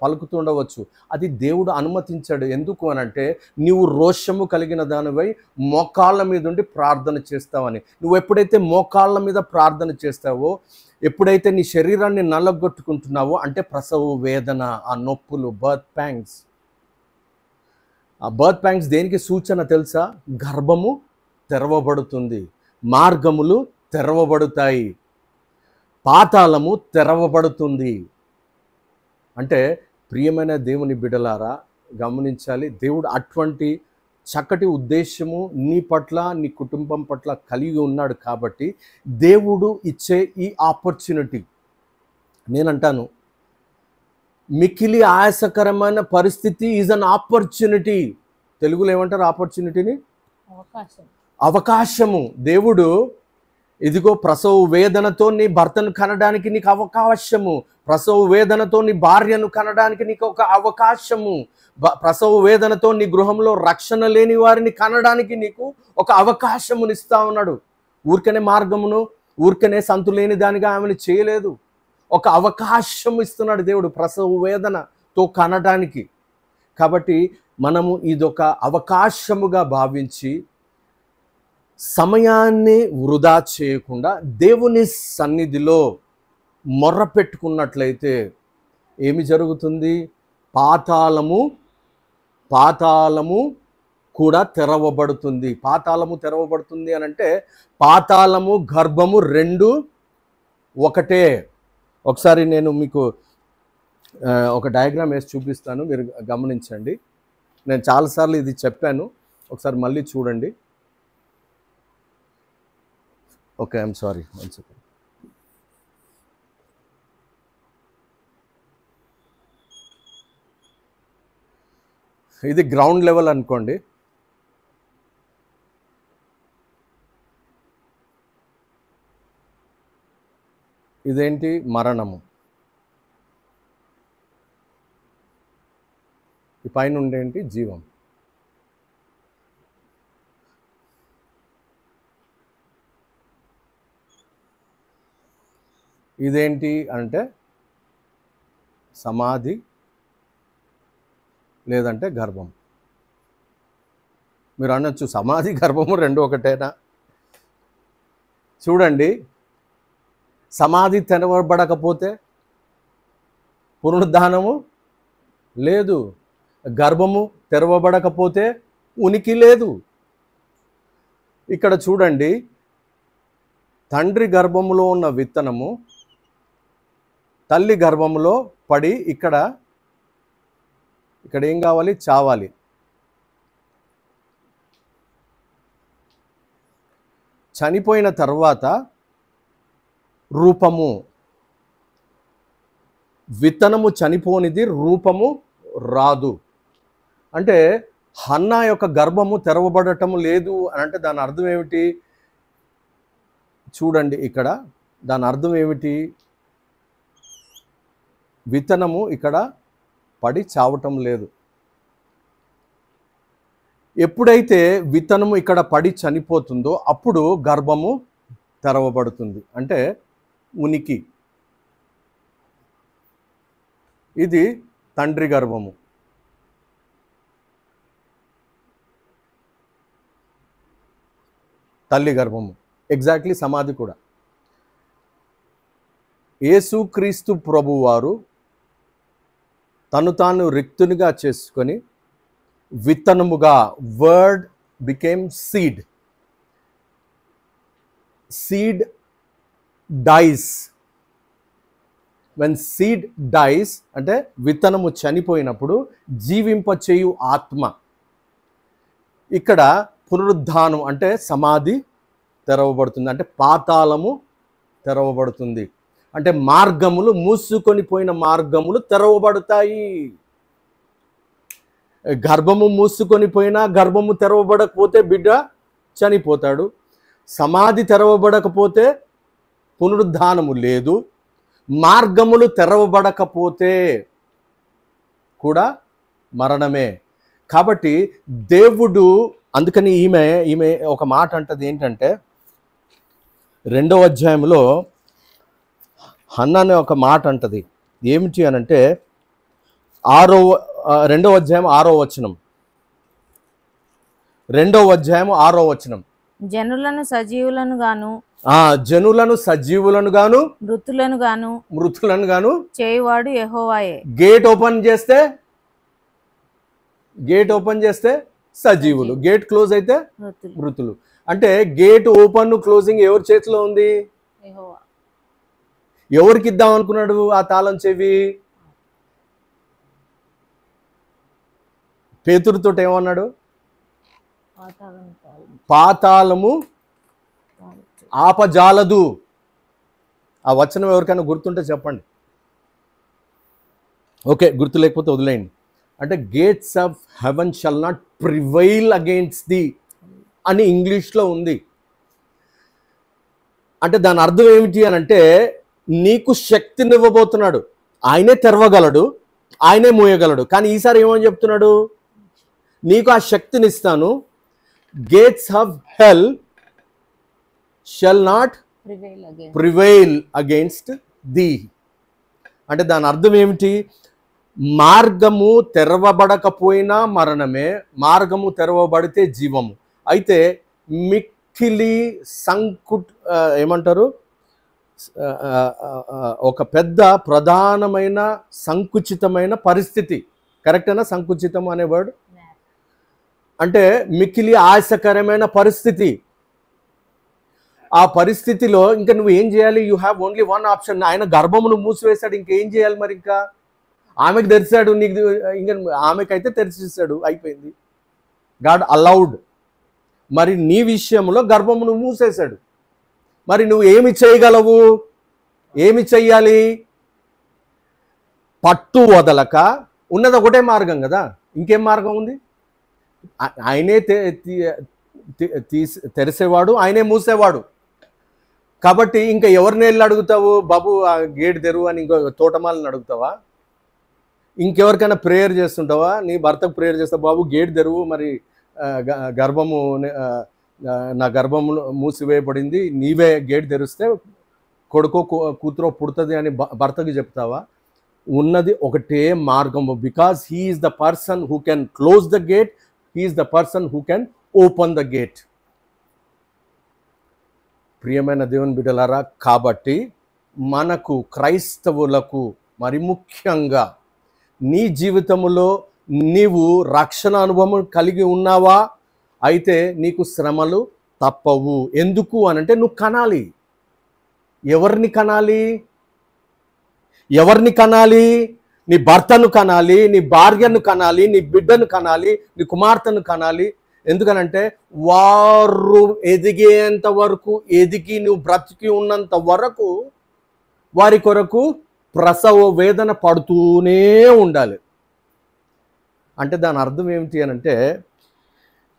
పలుకుతుండవచ్చు. అది దేవుడు అనుమతించాడు. ఎందుకు అనంటే, నీవు రోషము కలిగిన దానివై మోకాళ్ళ మీద ఉండి ప్రార్థన చేస్తావని. నువ్వు ఎప్పుడైతే మోకాళ్ళ మీద ప్రార్థన చేస్తావో, ఎప్పుడైతే నీ శరీరాన్ని నల్లగొట్టుకుంటున్నావో, అంటే ప్రసవ వేదన, ఆ నొప్పులు, బర్త్ ప్యాంగ్స్. ఆ బర్త్ ప్యాంగ్స్ దేనికి సూచన తెలుసా? గర్భము తెరవబడుతుంది, మార్గములు తెరవబడతాయి, పాతాళము తెరవబడుతుంది. అంటే ప్రియమైన దేవుని బిడ్డలారా గమనించాలి, దేవుడు అటువంటి చక్కటి ఉద్దేశము నీ పట్ల, నీ కుటుంబం పట్ల కలిగి ఉన్నాడు. కాబట్టి దేవుడు ఇచ్చే ఈ ఆపర్చునిటీ, నేనంటాను మిక్కిలి ఆయాసకరమైన పరిస్థితి ఈజ్ అన్ ఆపర్చునిటీ. తెలుగులో ఏమంటారు ఆపర్చునిటీని? అవకాశము. దేవుడు ఇదిగో ప్రసవ వేదనతో నీ భర్తను కనడానికి నీకు అవకాశము, ప్రసవ వేదనతో నీ భార్యను కనడానికి నీకు ఒక అవకాశము, ప్రసవ వేదనతో నీ గృహంలో రక్షణ లేని వారిని కనడానికి నీకు ఒక అవకాశమునిస్తా ఉన్నాడు. ఊరికనే మార్గమును ఊరికనే సంతు లేని దానిగా ఆమెను చేయలేదు. ఒక అవకాశం ఇస్తున్నాడు దేవుడు ప్రసవ వేదనతో కనడానికి. కాబట్టి మనము ఇదొక అవకాశముగా భావించి సమయాన్ని వృధా చేయకుండా దేవుని సన్నిధిలో మొర్ర పెట్టుకున్నట్లయితే ఏమి జరుగుతుంది? పాతాళము కూడా తెరవబడుతుంది. పాతాళము తెరవబడుతుంది అని అంటే పాతాళము గర్భము రెండు ఒకటే. ఒకసారి నేను మీకు ఒక డయాగ్రామ్ వేసి చూపిస్తాను, మీరు గమనించండి. నేను చాలాసార్లు ఇది చెప్పాను, ఒకసారి మళ్ళీ చూడండి. Okay, I'm sorry, one second. ఇది గ్రౌండ్ లెవెల్ అనుకోండి. ఇదేంటి? మరణము. ఈ పైన ఉండేంటి? జీవం. ఇదేంటి అంటే సమాధి లేదంటే గర్భం. మీరు అనొచ్చు సమాధి గర్భము రెండు ఒకటేనా? చూడండి, సమాధి తెరవబడకపోతే పునరుద్ధానము లేదు, గర్భము తెరవబడకపోతే ఉనికి లేదు. ఇక్కడ చూడండి, తండ్రి గర్భములో ఉన్న విత్తనము తల్లి గర్భములో పడి ఇక్కడ ఏం కావాలి? చావాలి. చనిపోయిన తర్వాత రూపము, విత్తనము చనిపోనిది రూపము రాదు. అంటే హన్నా యొక్క గర్భము తెరవబడటం లేదు అని అంటే దాని అర్థం ఏమిటి? చూడండి ఇక్కడ దాని అర్థం ఏమిటి? విత్తనము ఇక్కడ పడి చావటం లేదు. ఎప్పుడైతే విత్తనము ఇక్కడ పడి చనిపోతుందో అప్పుడు గర్భము తెరవబడుతుంది, అంటే ఉనికి. ఇది తండ్రి గర్భము. తల్లి గర్భము. ఎగ్జాక్ట్లీ సమాధి కూడా. యేసుక్రీస్తు ప్రభువారు తను తాను రిక్తునిగా చేసుకొని విత్తనముగా, word became seed. Seed dies. When seed dies అంటే విత్తనము చనిపోయినప్పుడు జీవింపచేయు ఆత్మ. ఇక్కడ పునరుద్ధానం అంటే సమాధి తెరవబడుతుంది, అంటే పాతాళము తెరవబడుతుంది, అంటే మార్గములు, మూసుకొని పోయిన మార్గములు తెరవబడతాయి. గర్భము మూసుకొని పోయినా గర్భము తెరవబడకపోతే బిడ్డ చనిపోతాడు. సమాధి తెరవబడకపోతే పునరుద్ధానము లేదు. మార్గములు తెరవబడకపోతే కూడా మరణమే. కాబట్టి దేవుడు, అందుకని ఈమె ఒక మాట అంటది ఏంటంటే 2వ అధ్యాయంలో హన్నా అనే ఒక మాట అంటది. ఏమిటి అని అంటే 2వ అధ్యాయం 6వ వచనం. 2వ అధ్యాయం 6వ వచనం. జనులను సజీవులను గాను, జనులను సజీవులను గాను, మృతులను గాను చేయువాడు యెహోవాయే. గేట్ ఓపెన్ చేస్తే సజీవులు, గేట్ క్లోజ్ అయితే మృతులు. అంటే గేట్ ఓపెన్ క్లోజింగ్ ఎవరి చేతిలో ఉంది? యెహోవా. ఎవరికి ఇద్దాం అనుకున్నాడు ఆ తాళం చెవి? పేతురుతో ఏమన్నాడు? పాతాళము ఆపజాలదు. ఆ వచనం ఎవరికైనా గుర్తుంటే చెప్పండి. ఓకే, గుర్తు లేకపోతే వదిలేయండి. అంటే gates of haven shall not prevail against the అని ఇంగ్లీష్లో ఉంది. అంటే దాని అర్థం ఏమిటి అని అంటే నీకు శక్తిని ఇవ్వబోతున్నాడు. ఆయనే తెరవగలడు, ఆయనే మూయగలడు. కానీ ఈసారి ఏమని చెప్తున్నాడు? నీకు ఆ శక్తిని ఇస్తాను. Gates of hell shall not prevail against the. అంటే దాని అర్థం ఏమిటి? మార్గము తెరవబడకపోయినా మరణమే, మార్గము తెరవబడితే జీవము. అయితే మిక్కిలి ఏమంటారు, ఒక పెద్ద ప్రధానమైన సంకుచితమైన పరిస్థితి. కరెక్టేనా? సంకుచితం అనే వర్డ్ అంటే మిక్కిలి ఆశకరమైన పరిస్థితి. ఆ పరిస్థితిలో ఇంకా నువ్వు ఏం చేయాలి? You have only one option. ఆయన గర్భమును మూసివేశాడు, ఇంకేం చేయాలి మరి? ఇంకా ఆమెకు తెరిచాడు, నీకు ఇంకా ఆమెకైతే తెరిచేసాడు, అయిపోయింది. God allowed. మరి నీ విషయంలో గర్భమును మూసేశాడు. మరి నువ్వు ఏమి చేయగలవు? ఏమి చెయ్యాలి? పట్టు వదలక, ఉన్నది ఒకటే మార్గం కదా, ఇంకేం మార్గం ఉంది? ఆయనే తెరిసేవాడు, ఆయనే మూసేవాడు. కాబట్టి ఇంకా ఎవరిని వెళ్ళి అడుగుతావు? బాబు ఆ గేట్ తెరువు అని ఇంకో తోటమాలని అడుగుతావా? ఇంకెవరికైనా ప్రేయర్ చేస్తుంటావా? నీ భర్తకు ప్రేయర్ చేస్తావు, బాబు గేట్ తెరువు, మరి గర్భము నా గర్భము మూసివేయబడింది, నీవే గేట్ తెరిస్తే కొడుకో కూతురో పుడుతుంది అని భర్తకు చెప్తావా? ఉన్నది ఒకటే మార్గము. Because he is the person who can close the gate, he is the person who can open the gate. ప్రియమైన దేవుని బిడ్డలారా, కాబట్టి మనకు క్రైస్తవులకు మరి ముఖ్యంగా నీ జీవితంలో నీవు రక్షణ అనుభవం కలిగి ఉన్నావా? అయితే నీకు శ్రమలు తప్పవు. ఎందుకు అనంటే నువ్వు కనాలి. ఎవరిని కనాలి? ఎవరిని కనాలి? నీ భర్తను కనాలి, నీ భార్యను కనాలి, నీ బిడ్డను కనాలి, నీ కుమార్తెను కనాలి. ఎందుకనంటే వారు ఎదిగేంత వరకు, ఎదిగి నువ్వు బ్రతికి ఉన్నంత వరకు వారి కొరకు ప్రసవ వేదన పడుతూనే ఉండాలి. అంటే దాని అర్థం ఏమిటి అనంటే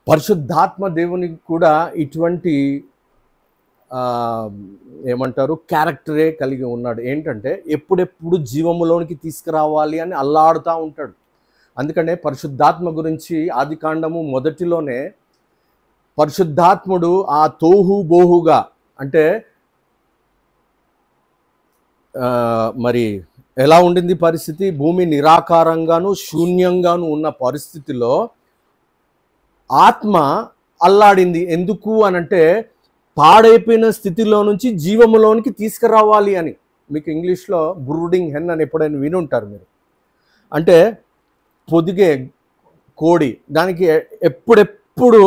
పరిశుద్ధాత్మ దేవునికి కూడా ఇటువంటి ఏమంటారు క్యారెక్టరే కలిగి ఉన్నాడు. ఏంటంటే ఎప్పుడెప్పుడు జీవములోనికి తీసుకురావాలి అని అల్లాడుతూ ఉంటాడు. అందుకనే పరిశుద్ధాత్మ గురించి ఆదికాండము మొదటిలోనే పరిశుద్ధాత్ముడు ఆ తోహు బోహుగా అంటే మరి ఎలా ఉండింది పరిస్థితి? భూమి నిరాకారంగాను శూన్యంగాను ఉన్న పరిస్థితిలో ఆత్మ అల్లాడింది. ఎందుకు అనంటే పాడైపోయిన స్థితిలో నుంచి జీవములోనికి తీసుకురావాలి అని. మీకు ఇంగ్లీష్లో బ్రూడింగ్ హెన్ అని ఎప్పుడైనా విని ఉంటారు మీరు. అంటే పొదిగే కోడి, దానికి ఎప్పుడెప్పుడు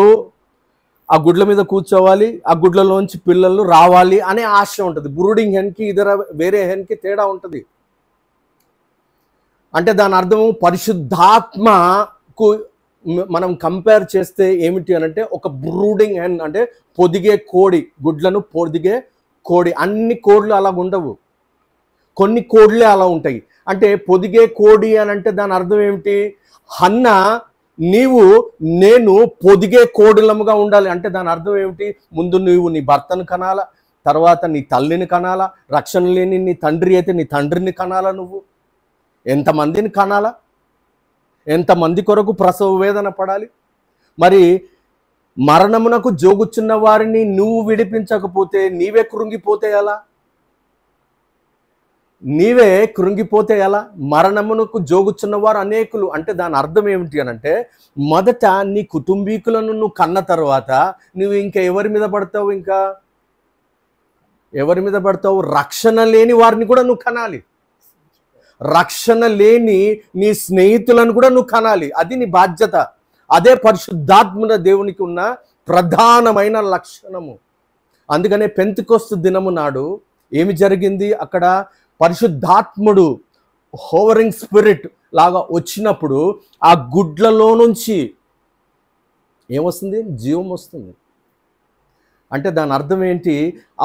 ఆ గుడ్ల మీద కూర్చోవాలి, ఆ గుడ్లలోంచి పిల్లలు రావాలి అనే ఆశ ఉంటుంది. బ్రూడింగ్ హెన్కి వేరే హెన్కి తేడా ఉంటుంది. అంటే దాని అర్థం పరిశుద్ధాత్మకు మనం కంపేర్ చేస్తే ఏమిటి అనంటే ఒక బ్రూడింగ్ హెన్ అంటే పొదిగే కోడి, గుడ్లను పొదిగే కోడి. అన్ని కోడ్లు అలా ఉండవు, కొన్ని కోడ్లే అలా ఉంటాయి. అంటే పొదిగే కోడి అని అంటే దాని అర్థం ఏమిటి? హన్న నేను పొదిగే కోడిలముగా ఉండాలి అంటే దాని అర్థం ఏమిటి? ముందు నువ్వు నీ భర్తను కనాలా, తర్వాత నీ తల్లిని కనాలా, రక్షణ లేని నీ తండ్రి అయితే నీ తండ్రిని కనాలా. నువ్వు ఎంతమందిని కనాలా? ఎంతమంది కొరకు ప్రసవ వేదన పడాలి? మరి మరణమునకు జోగుచున్న వారిని నువ్వు విడిపించకపోతే నీవే కృంగిపోతే ఎలా? నీవే కృంగిపోతే ఎలా? మరణమునకు జోగుచున్న వారు అనేకులు అంటే దాని అర్థం ఏమిటి అనంటే మొదట నీ కుటుంబీకులను నువ్వు కన్న తర్వాత నువ్వు ఇంకా ఎవరి మీద పడతావు? ఇంకా ఎవరి మీద పడతావు? రక్షణ లేని వారిని కూడా నువ్వు కనాలి, రక్షణ లేని నీ స్నేహితులను కూడా నువ్వు కనాలి. అది నీ బాధ్యత. అదే పరిశుద్ధాత్మ దేవునికి ఉన్న ప్రధానమైన లక్షణము. అందుకనే పెంతెకొస్తు దినము నాడు ఏమి జరిగింది? అక్కడ పరిశుద్ధాత్ముడు హోవరింగ్ స్పిరిట్ లాగా వచ్చినప్పుడు ఆ గుడ్లలో నుంచి ఏమొస్తుంది? జీవం వస్తుంది. అంటే దాని అర్థం ఏంటి?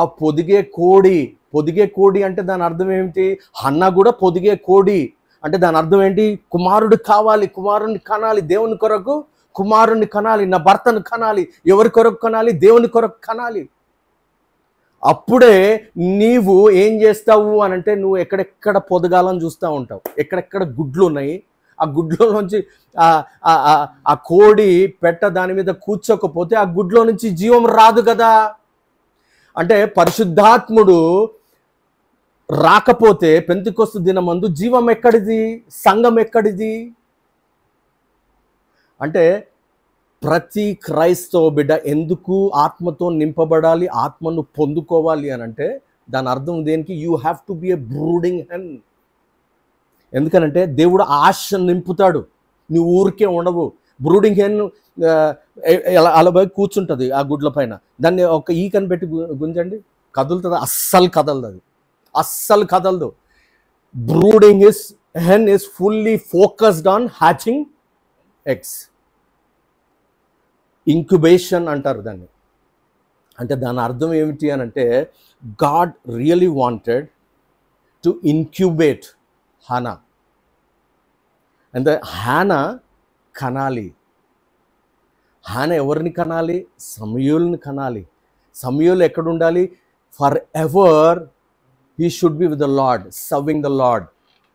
ఆ పొదిగే కోడి అంటే దాని అర్థం ఏమిటి? హన్న కూడా పొదిగే కోడి అంటే దాని అర్థం ఏంటి? కుమారుడు కావాలి, కుమారుని కనాలి, దేవుని కొరకు కుమారుని కనాలి, నా భర్తను కనాలి. ఎవరి కొరకు కనాలి? దేవుని కొరకు కనాలి. అప్పుడే నీవు ఏం చేస్తావు అనంటే నువ్వు ఎక్కడెక్కడ పొదగాలని చూస్తూ ఉంటావు, ఎక్కడెక్కడ గుడ్లు ఉన్నాయి, ఆ గుడ్లో నుంచి ఆ కోడి పెట్ట దాని మీద కూర్చోకపోతే ఆ గుడ్లో నుంచి జీవం రాదు కదా. అంటే పరిశుద్ధాత్ముడు రాకపోతే పెంతెకొస్తు దినమందు జీవం ఎక్కడిది, సంఘం ఎక్కడిది? అంటే ప్రతి క్రైస్తవ బిడ్డ ఎందుకు ఆత్మతో నింపబడాలి, ఆత్మను పొందుకోవాలి అని అంటే దాని అర్థం దేనికి? You have to be a brooding hen. ఎందుకనంటే దేవుడు ఆశ నింపుతాడు, నువ్వు ఊరికే ఉండవు. బ్రూడింగ్ హెన్ అలా పోయి కూర్చుంటుంది ఆ గుడ్ల పైన, దాన్ని ఒక ఈకని పెట్టి గుంజండి, కదులుతుంది? అస్సలు కదలదు, అది అస్సలు కదలదు. Brooding hen is fully focused on hatching eggs. Incubation అంటారు దాన్ని. అంటే దాని అర్థం ఏమిటి అని అంటే God really wanted to incubate Hannah. అంటే హానా కనాలి. హానా ఎవరిని కనాలి? సమూయేలుని కనాలి. సమూయేలు ఎక్కడ ఉండాలి? For ever he should be with the lord, serving the lord.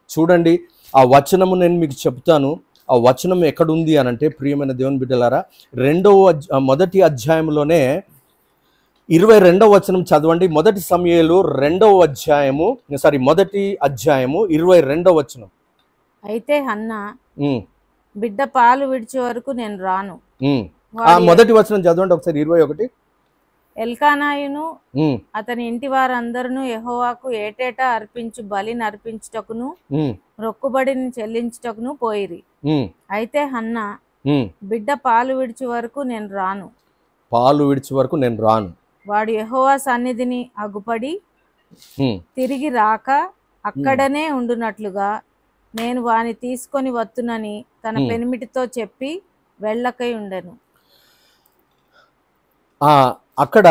చూడండి ఆ వచనము నేను మీకు చెప్తాను. ఆ వచనం ఎక్కడుంది అని అంటే ప్రియమైన దేవుని బిడ్డలారా, మొదటి అధ్యాయంలోనే 22వ వచనం చదవండి. మొదటి సమూయేలు మొదటి అధ్యాయము 22వ వచనం. అయితే హన్నా బిడ్డ పాలు విడిచే వరకు నేను రాను. మొదటి వచనం చదవండి ఒకసారి, 21. ఎల్కానాయును అతని ఇంటి వారందరూ యెహోవాకు ఏటేటా అర్పించు బలిని అర్పించుటకును రొక్కుబడిని చెల్లించుటకును పోయిరి. అయితే హన్నా బిడ్డ పాలు విడిచే వరకు నేను రాను, పాలు విడిచే వరకు నేను రాను. వాడు యెహోవా సన్నిధిని అగుపడి తిరిగి రాక అక్కడనే ఉండునట్లుగా నేను వాని తీసుకొని వత్తునని తన పెనిమిటితో చెప్పి వెళ్ళకై ఉండెను. అక్కడ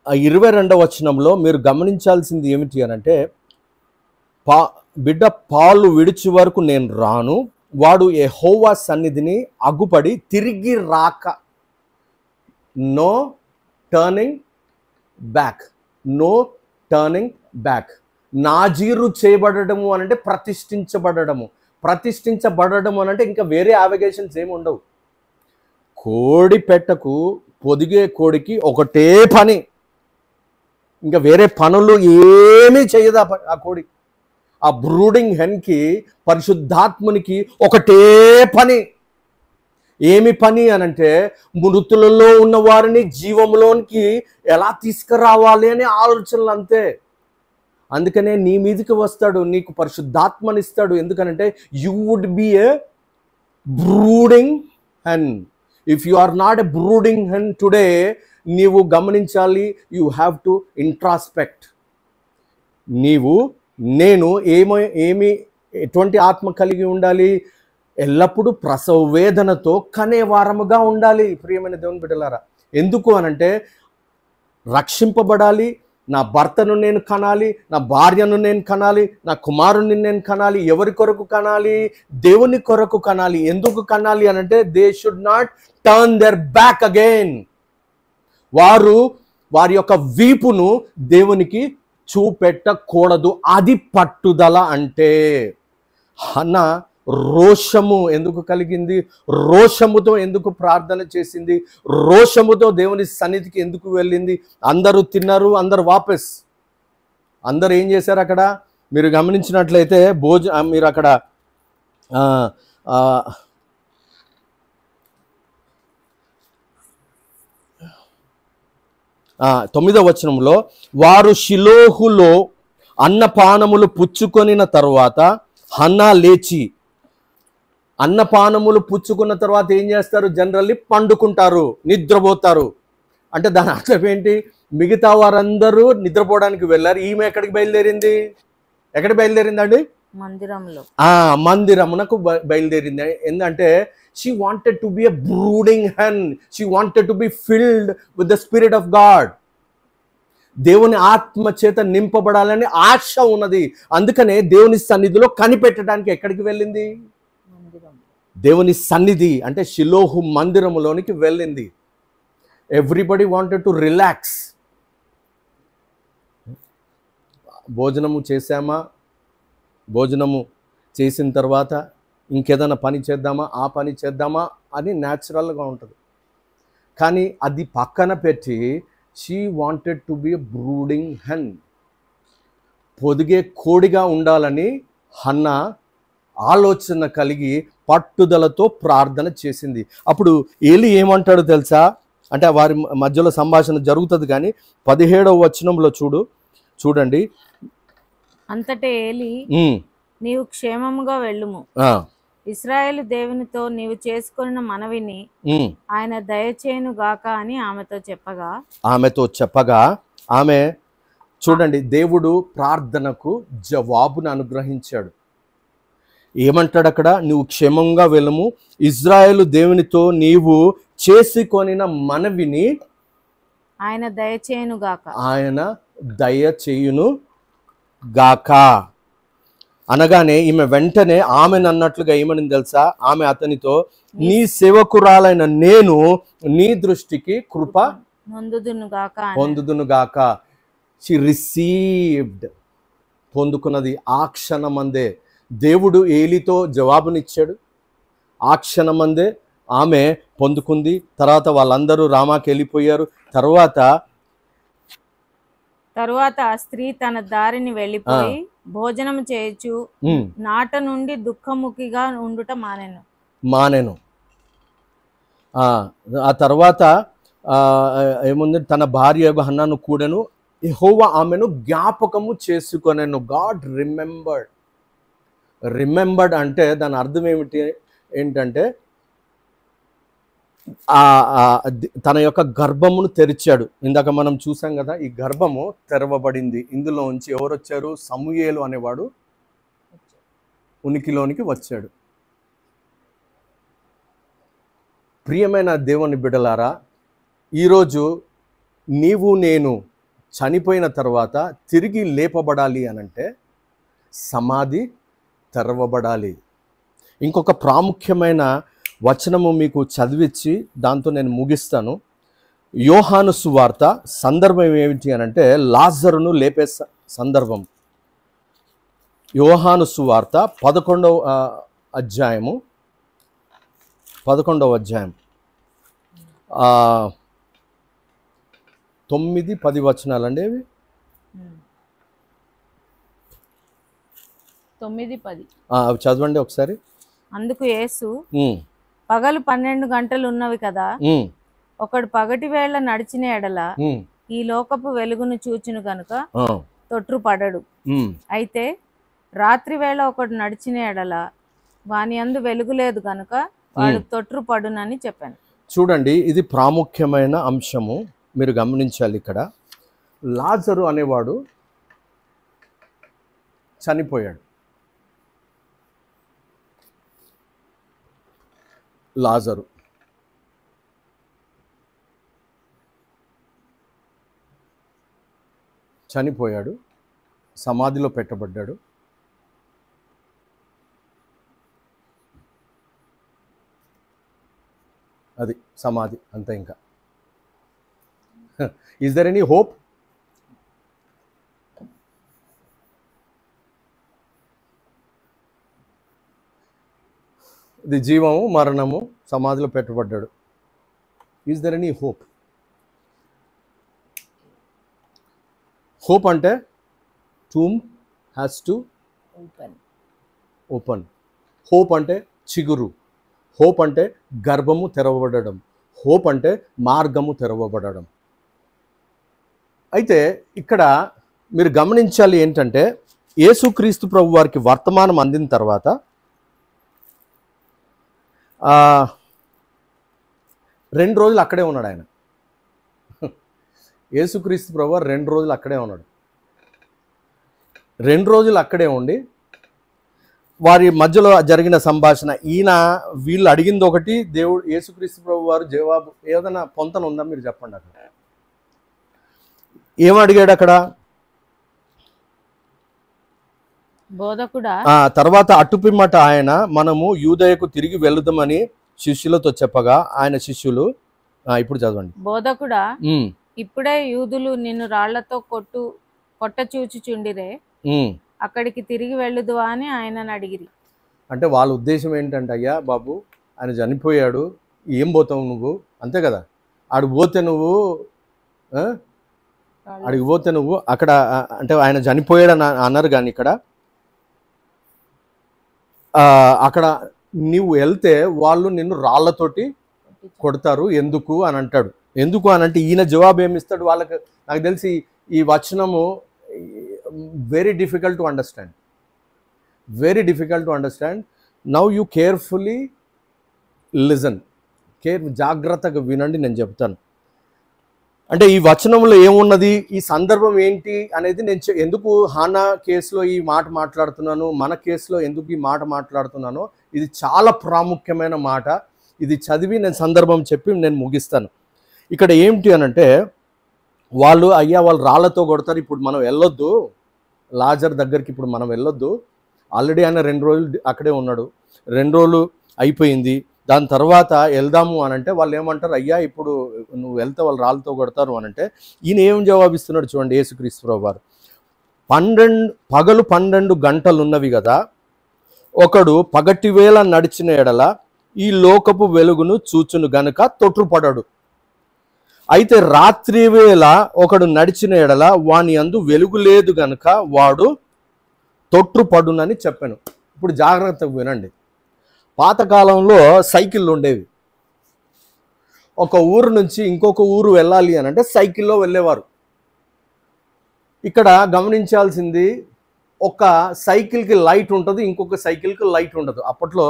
22వ వచనంలో మీరు గమనించాల్సింది ఏమిటి అని అంటే బిడ్డ పాలు విడిచి వరకు నేను రాను, వాడు యెహోవా సన్నిధిని అగుపడి తిరిగి రాక. No turning back, no turning back. నాజీరు చేయబడము అనంటే ప్రతిష్ఠించబడము అనంటే ఇంకా వేరే యావిగేషన్స్ ఏమి ఉండవు. కోడి పెట్టకు, పొదిగే కోడికి ఒకటే పని, ఇంకా వేరే పనులు ఏమీ చేయదు ఆ కోడి. ఆ బ్రూడింగ్ హెన్కి, పరిశుద్ధాత్మునికి ఒకటే పని. ఏమి పని అనంటే మృతులలో ఉన్న వారిని జీవంలోనికి ఎలా తీసుకురావాలి అనే ఆలోచనలు అంతే. అందుకనే నీ మీదకి వస్తాడు, నీకు పరిశుద్ధాత్మనిస్తాడు. ఎందుకనంటే you would be a brooding hen. If you are not a brooding hen today, నీవు గమనించాలి, యూ హ్యావ్ టు ఇంట్రాస్పెక్ట్. నేను ఎటువంటి ఆత్మ కలిగి ఉండాలి? ఎల్లప్పుడూ ప్రసవ వేదనతో కనే వారముగా ఉండాలి. ప్రియమైన దేవుని బిడ్డలారా, ఎందుకు అనంటే రక్షింపబడాలి. నా భర్తను నేను కనాలి, నా భార్యను నేను కనాలి, నా కుమారుని నేను కనాలి. ఎవరి కొరకు కనాలి? దేవుని కొరకు కనాలి. ఎందుకు కనాలి అనంటే they should not turn their back again. వారి యొక్క వీపును దేవునికి చూపెట్టకూడదు. అది పట్టుదల. అంటే హన్నా రోషము ఎందుకు కలిగింది? రోషముతో ఎందుకు ప్రార్థన చేసింది? రోషముతో దేవుని సన్నిధికి ఎందుకు వెళ్ళింది? అందరూ తిన్నారు, అందరు వాపస్. అందరు ఏం చేశారు అక్కడ? మీరు గమనించినట్లయితే మీరు అక్కడ 9వ వచనంలో, వారు షిలోహులో అన్నపానములు పుచ్చుకొనిన తరువాత హన్నా లేచి, అన్నపానములు పుచ్చుకున్న తర్వాత ఏం చేస్తారు? జనరల్లీ పండుకుంటారు, నిద్రపోతారు. అంటే దాని అర్థం ఏంటి? మిగతా వారందరూ నిద్రపోవడానికి వెళ్ళారు, ఈమె ఎక్కడికి బయలుదేరింది? ఎక్కడికి బయలుదేరిందండి? మందిరమునకు బయలుదేరింది. ఎందుకంటే she wanted to be a brooding hen. She wanted to be filled with the Spirit of God. దేవుని ఆత్మ చేత నింపబడాలని ఆశ ఉన్నది. అందుకనే దేవుని సన్నిధిలో కనిపెట్టడానికి ఎక్కడికి వెళ్ళింది? దేవుని సన్నిధి అంటే షిలోహు మందిరములోనికి వెళ్ళింది. Everybody wanted to relax. భోజనము చేశామా? భోజనము చేసిన తర్వాత ఇంకేదైనా పని చేద్దామా, ఆ పని చేద్దామా అని న్యాచురల్గా ఉంటుంది. కానీ అది పక్కన పెట్టి she wanted to be brooding hen. పొదిగే కోడిగా ఉండాలని హన్న ఆలోచన కలిగి పట్టుదలతో ప్రార్థన చేసింది. అప్పుడు ఏలి ఏమంటాడు తెలుసా? అంటే వారి మధ్యలో సంభాషణ జరుగుతుంది, కానీ 17వ వచనంలో చూడండి. అంతటే ఏలి, నీవు క్షేమముగా వెళ్ళుము, ఇశ్రాయేలు దేవునితో నీవు చేసుకున్న మనవిని ఆయన దయచేయును గాక అని ఆమెతో చెప్పగా ఆమె చూడండి, దేవుడు ప్రార్థనకు జవాబును అనుగ్రహించాడు. ఏమంటాడు అక్కడ? నువ్వు క్షేమంగా వెళ్ళము, ఇజ్రాయేలు దేవునితో నీవు చేసుకొనిన మనవిని ఆయన దయచేయును గాక అనగానే ఈమె వెంటనే ఆమెను అన్నట్లుగా ఏమని తెలుసా? ఆమె అతనితో, నీ సేవకురాలైన నేను నీ దృష్టికి కృప పొందుదును గాక. షీ రిసీవ్డ్, పొందుకున్నది. ఆ క్షణమందే దేవుడు ఏలితో జవాబునిచ్చాడు. ఆ క్షణమందే ఆమె పొందుకుంది. తర్వాత వాళ్ళందరూ రామాకి వెళ్ళిపోయారు. తర్వాత ఆ స్త్రీ తన దారిని వెళ్ళిపోయి భోజనం చేయొచ్చు నాట నుండి దుఃఖముఖిగా ఉండుట మానెను. ఆ తర్వాత ఏముంది? తన భార్య హన్నాను కూడాను యెహోవా ఆమెను జ్ఞాపకము చేసుకొనెను. గాడ్ రిమెంబర్డ్ అంటే దాని అర్థం ఏంటంటే తన యొక్క గర్భమును తెరిచాడు. ఇందాక మనం చూసాం కదా, ఈ గర్భము తెరవబడింది. ఇందులో నుంచి ఎవరు వచ్చారు? సమూయేలు అనేవాడు ఉనికిలోనికి వచ్చాడు. ప్రియమైన దేవుని బిడ్డలారా, ఈరోజు నీవు నేను చనిపోయిన తర్వాత తిరిగి లేపబడాలి అనంటే సమాధి తెరవబడాలి. ఇంకొక ప్రాముఖ్యమైన వచనము మీకు చదివించి దాంతో నేను ముగిస్తాను. యోహాను సువార్త సందర్భం ఏమిటి అనంటే లాజరును లేపే సందర్భం. యోహాను సువార్త 11వ అధ్యాయం 9-10 వచనాలండి అవి. 9-10 అవి చదవండి ఒకసారి. అందుకు యేసు, పగలు 12 గంటలు ఉన్నవి కదా, ఒకడు పగటి వేళ నడిచిన ఎడల ఈ లోకపు వెలుగును చూచును గనుక తొట్రుపడడు. అయితే రాత్రి వేళ ఒకడు నడిచిన ఎడల వాని యందు వెలుగు లేదు గనుక వాడు తొట్రుపడునని చెప్పాను. చూడండి, ఇది ప్రాముఖ్యమైన అంశము, మీరు గమనించాలి. ఇక్కడ లాజరు అనేవాడు చనిపోయాడు. లాజరు చనిపోయాడు, సమాధిలో పెట్టబడ్డాడు. అది సమాధి అంతే. ఇంకా ఈజ్ దర్ ఎనీ హోప్? ఇది జీవము మరణము, సమాధిలో పెట్టబడ్డాడు. Is there any hope? Hope అంటే tomb has to open. Hope అంటే చిగురు. హోప్ అంటే గర్భము తెరవబడడం. హోప్ అంటే మార్గము తెరవబడడం. అయితే ఇక్కడ మీరు గమనించాలి ఏంటంటే, యేసుక్రీస్తు ప్రభు వారికి వర్తమానం అందిన తర్వాత 2 రోజులు అక్కడే ఉన్నాడు ఆయన. యేసుక్రీస్తు ప్రభు 2 రోజులు అక్కడే ఉన్నాడు. 2 రోజులు అక్కడే ఉండి వారి మధ్యలో జరిగిన సంభాషణ, వీళ్ళు అడిగింది ఒకటి, దేవుడు యేసుక్రీస్తు ప్రభు వారు జవాబు ఏదైనా పొంతన ఉందా మీరు చెప్పండి. అక్కడ ఏమడిగాడు? అక్కడ బోధకుడా, తర్వాత అటుపిమ్మట ఆయన మనము యూదయకు తిరిగి వెళుదామని శిష్యులతో చెప్పగా ఆయన శిష్యులు, ఇప్పుడు చదవండి. బోధకుడా, ఇప్పుడే యూదులు నిన్ను రాళ్లతో కొట్ట చూచుచుండిరే, అక్కడికి తిరిగి వెళ్ళుదువా అని ఆయనను అడిగిరి. అంటే వాళ్ళ ఉద్దేశం ఏంటంటే, అయ్యా బాబు ఆయన చనిపోయాడు, ఏం పోతావు నువ్వు, అంతే కదా, ఆడు పోతే నువ్వు అడిగి పోతే నువ్వు అక్కడ అంటే ఆయన చనిపోయాడు అన్నారు, కానీ ఇక్కడ అక్కడ నువ్వు వెళ్తే వాళ్ళు నిన్ను రాళ్లతోటి కొడతారు ఎందుకు అని అంటాడు. ఎందుకు అని అంటే ఈయన జవాబు ఏమిస్తాడు వాళ్ళకి? నాకు తెలిసి ఈ వచనము very difficult to understand, very difficult to understand. Now you carefully listen, జాగ్రత్తగా వినండి, నేను చెప్తాను. అంటే ఈ వచనంలో ఏమున్నది, ఈ సందర్భం ఏంటి అనేది నేను ఎందుకు హానా కేసులో ఈ మాట మాట్లాడుతున్నాను, మన కేసులో ఎందుకు ఈ మాట మాట్లాడుతున్నానో ఇది చాలా ప్రాముఖ్యమైన మాట. ఇది చదివి నేను సందర్భం చెప్పి నేను ముగిస్తాను. ఇక్కడ ఏంటి అని అంటే వాళ్ళు రాళ్లతో కొడతారు, ఇప్పుడు మనం వెళ్ళొద్దు లాజర్ దగ్గరికి, ఇప్పుడు మనం వెళ్ళొద్దు, ఆల్రెడీ ఆయన 2 రోజులు అక్కడే ఉన్నాడు, 2 రోజులు అయిపోయింది, దాని తర్వాత వెళ్దాము అని అంటే వాళ్ళు ఏమంటారు, ఇప్పుడు నువ్వు వెళ్తే వాళ్ళు రాళ్ళతో కొడతారు అని అంటే ఈయన ఏం జవాబిస్తున్నాడు చూడండి యేసుక్రీస్తు ప్రభువారు. పగలు 12 గంటలు ఉన్నవి కదా, ఒకడు పగటి వేళ నడిచిన ఎడల ఈ లోకపు వెలుగును చూచును గనుక తొట్రుపడడు. అయితే రాత్రి వేళ ఒకడు నడిచిన ఎడల వాని అందు వెలుగు లేదు గనుక వాడు తొట్రుపడునని చెప్పాను. ఇప్పుడు జాగ్రత్తగా వినండి. పాతకాలంలో సైకిళ్ళు ఉండేవి. ఒక ఊరు నుంచి ఇంకొక ఊరు వెళ్ళాలి అని అంటే సైకిల్లో వెళ్ళేవారు. ఇక్కడ గమనించాల్సింది, ఒక సైకిల్కి లైట్ ఉంటుంది, ఇంకొక సైకిల్కి లైట్ ఉండదు. అప్పట్లో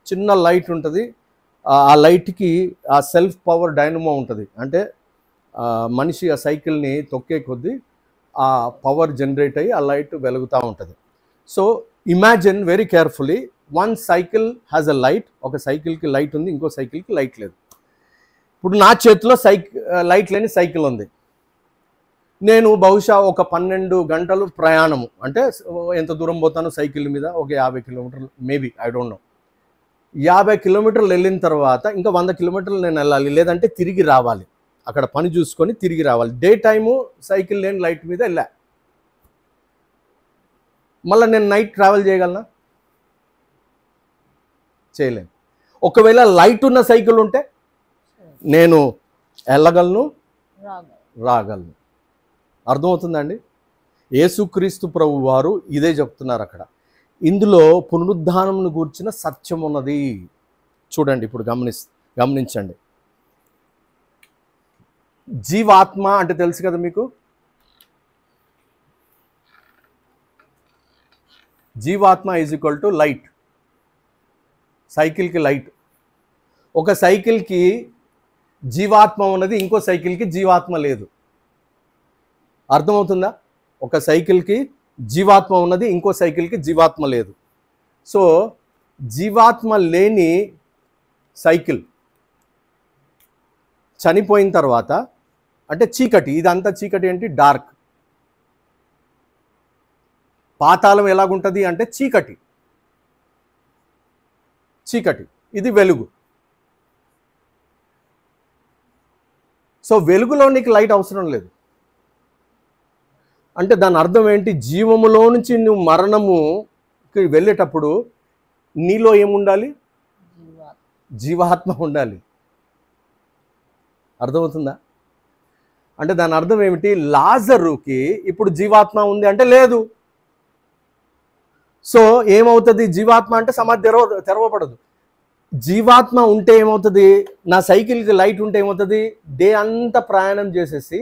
చిన్న లైట్ ఉంటుంది, ఆ లైట్కి ఆ సెల్ఫ్ పవర్ డైనమో ఉంటుంది. అంటే మనిషి ఆ సైకిల్ని తొక్కే కొద్దీ ఆ పవర్ జనరేట్ అయ్యి ఆ లైట్ వెలుగుతూ ఉంటుంది. So imagine very carefully, one cycle has a light, ఒక సైకిల్కి లైట్ ఉంది, ఇంకో సైకిల్కి లైట్ లేదు. ఇప్పుడు నా చేతిలో లైట్ లేని సైకిల్ ఉంది. నేను బహుశా ఒక 12 గంటలు ప్రయాణము, అంటే ఎంత దూరం పోతాను సైకిల్ మీద, ఒక 50 కిలోమీటర్లు మేబీ, ఐ డోంట్ నో. 50 కిలోమీటర్లు వెళ్ళిన తర్వాత ఇంకా 100 కిలోమీటర్లు నేను వెళ్ళాలి, లేదంటే తిరిగి రావాలి, అక్కడ పని చూసుకొని తిరిగి రావాలి. డే టైము సైకిల్ లేని లైట్ మీద వెళ్ళా, మళ్ళీ నేను నైట్ ట్రావెల్ చేయగలనా? చేయలేను. ఒకవేళ లైట్ ఉన్న సైకిల్ ఉంటే నేను వెళ్ళగలను, రాగలను. అర్థమవుతుందండి? యేసుక్రీస్తు ప్రభు వారు ఇదే చెప్తున్నారు అక్కడ. ఇందులో పునరుద్ధానమును గూర్చిన సత్యం ఉన్నది. చూడండి, ఇప్పుడు గమనించండి. జీవాత్మ అంటే తెలుసు కదా మీకు. జీవాత్మ ఈజ్ ఈక్వల్ టు లైట్. సైకిల్కి లైట్. ఒక సైకిల్కి జీవాత్మ ఉన్నది, ఇంకో సైకిల్కి జీవాత్మ లేదు. అర్థమవుతుందా? ఒక సైకిల్కి జీవాత్మ ఉన్నది, ఇంకో సైకిల్కి జీవాత్మ లేదు. సో జీవాత్మ లేని సైకిల్ చనిపోయిన తర్వాత, అంటే చీకటి, ఇదంతా చీకటి ఏంటి? డార్క్. పాతాళం ఎలాగుంటుంది అంటే చీకటి, చీకటి, ఇది వెలుగు. సో వెలుగులో నీకు లైట్ అవసరం లేదు. అంటే దాని అర్థం ఏంటి? జీవములో నుంచి నువ్వు మరణముకి వెళ్ళేటప్పుడు నీలో ఏముండాలి? జీవాత్మ ఉండాలి. అర్థమవుతుందా? అంటే దాని అర్థం ఏమిటి? లాజరుకి ఇప్పుడు జీవాత్మ ఉంది అంటే లేదు. సో ఏమవుతుంది? జీవాత్మ అంటే సమాధి తెరవబడదు. జీవాత్మ ఉంటే ఏమవుతుంది? నా సైకిల్కి లైట్ ఉంటే ఏమవుతుంది? డే అంతా ప్రయాణం చేసేసి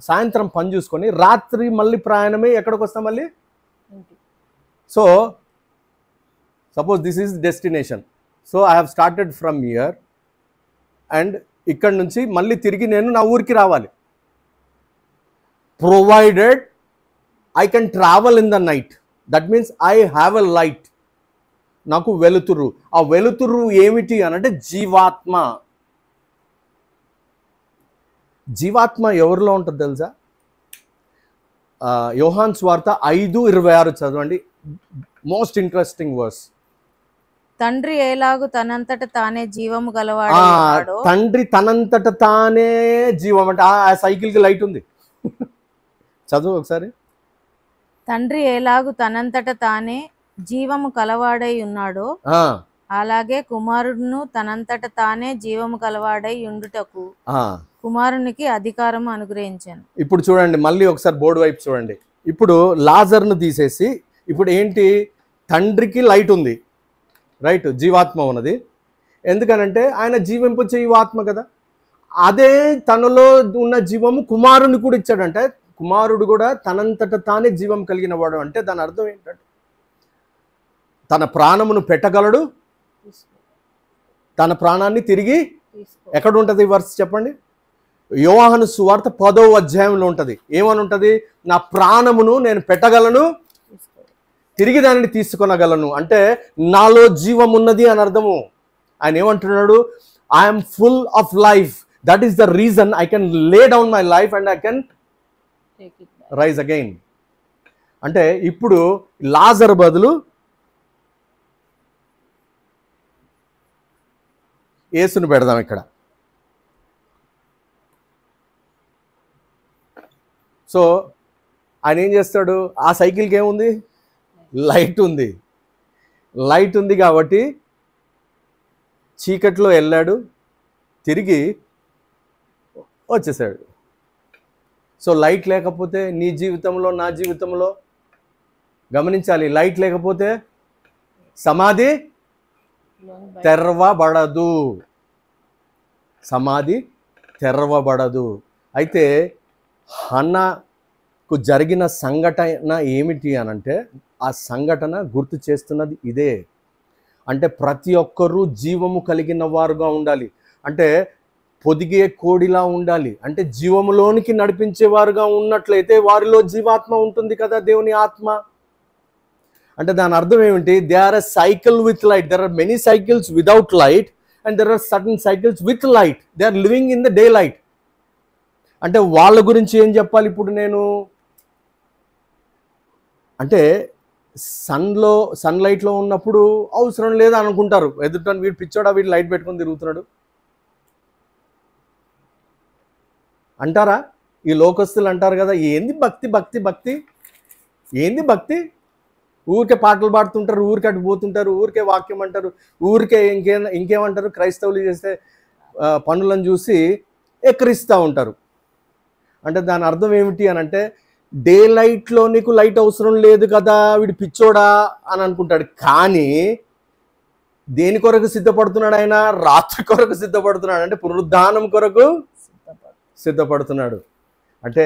సాయంత్రం పని చూసుకొని రాత్రి మళ్ళీ ప్రయాణమే, ఎక్కడికి వస్తాం మళ్ళీ? So suppose this is destination. So I have started from here and ఇక్కడ నుంచి మళ్ళీ తిరిగి నేను నా ఊరికి రావాలి. Provided I can travel in the night, that means I have a light. నాకు వెలుతురు. ఆ వెలుతురు ఏమిటి అనంటే జీవాత్మ. జీవాత్మ ఎవరిలో ఉంటుంది తెలుసా? యోహాను సువార్త 5:26 చదవండి. Most interesting verse. తండ్రి ఎలాగు తనంతట తానే జీవము గలవాడు. తండ్రి తనంతట తానే జీవం అంటే ఆ సైకిల్కి లైట్ ఉంది. చదువు ఒకసారి. తండ్రి ఎలాగు తనంతట తానే జీవము కలవాడై ఉన్నాడో అలాగే కుమారుడును తనంతట తానే జీవము కలవాడై ఉండుటకు కుమారునికి అధికారం అనుగ్రహించాను. ఇప్పుడు చూడండి, మళ్ళీ ఒకసారి బోర్డు వైపు చూడండి. ఇప్పుడు లాజర్ను తీసేసి ఇప్పుడు ఏంటి, తండ్రికి లైట్ ఉంది, రైట్, జీవాత్మ ఉన్నది. ఎందుకనంటే ఆయన జీవింపు చేయు ఆత్మ కదా. అదే తనలో ఉన్న జీవము కుమారుని కూడా ఇచ్చాడంటే కుమారుడు కూడా తనంతట తానే జీవం కలిగిన వాడు. అంటే దాని అర్థం ఏంటంటే తన ప్రాణమును పెట్టగలడు, తన ప్రాణాన్ని తిరిగి ఎక్కడ ఉంటుంది వర్స్ చెప్పండి. యోహాను సువార్త 10వ అధ్యాయంలో ఉంటుంది. ఏమని ఉంటుంది? నా ప్రాణమును నేను పెట్టగలను, తిరిగి దానిని తీసుకొనగలను. అంటే నాలో జీవం ఉన్నది అని అర్థము. ఆయన ఏమంటున్నాడు? I'm full of life, that is the reason I can lay down my life and I can rise again. అంటే ఇప్పుడు లాజర్ బదులు యేసును పెడదాం ఇక్కడ. సో ఆయన ఏం చేస్తాడు? ఆ సైకిల్కి ఏముంది? లైట్ ఉంది. లైట్ ఉంది కాబట్టి చీకట్లో వెళ్ళాడు, తిరిగి వచ్చేసాడు. సో లైట్ లేకపోతే నీ జీవితంలో, నా జీవితంలో గమనించాలి, లైట్ లేకపోతే సమాధి తెరవబడదు, సమాధి తెరవబడదు. అయితే హన్నాకు జరిగిన సంఘటన ఏమిటి అనంటే ఆ సంఘటన గుర్తు చేస్తున్నది ఇదే. అంటే ప్రతి ఒక్కరూ జీవము కలిగిన వారుగా ఉండాలి. అంటే పొదిగే కోడిలా ఉండాలి. అంటే జీవములోనికి నడిపించేవారుగా ఉన్నట్లయితే వారిలో జీవాత్మ ఉంటుంది కదా, దేవుని ఆత్మ. అంటే దాని అర్థం ఏమిటి? They are a cycle with light. There are many cycles without light and there are certain cycles with light. They are living in the daylight. అంటే వాళ్ళ గురించి ఏం చెప్పాలి ఇప్పుడు నేను? అంటే సన్లైట్లో ఉన్నప్పుడు అవసరం లేదా అనుకుంటారు. ఎదుట వీడు పిచ్చోడా, వీడు లైట్ పెట్టుకొని తిరుగుతున్నాడు అంటారా? ఈ లోకస్తులు అంటారు కదా, ఏంది భక్తి భక్తి భక్తి, ఏంది భక్తి, ఊరికే పాటలు పాడుతుంటారు, ఊరికే అటు పోతుంటారు, ఊరికే వాక్యం అంటారు, ఊరికే ఇంకేమంటారు, క్రైస్తవులు చేసే పనులను చూసి ఎక్కిరిస్తూ ఉంటారు. అంటే దాని అర్థం ఏమిటి అని అంటే డే లైట్లో నీకు లైట్ అవసరం లేదు కదా, వీడు పిచ్చోడా అని అనుకుంటాడు. కానీ దేని కొరకు సిద్ధపడుతున్నాడు ఆయన? రాత్రి కొరకు సిద్ధపడుతున్నాడు. అంటే పునరుద్ధానం కొరకు సిద్ధపడుతున్నాడు. అంటే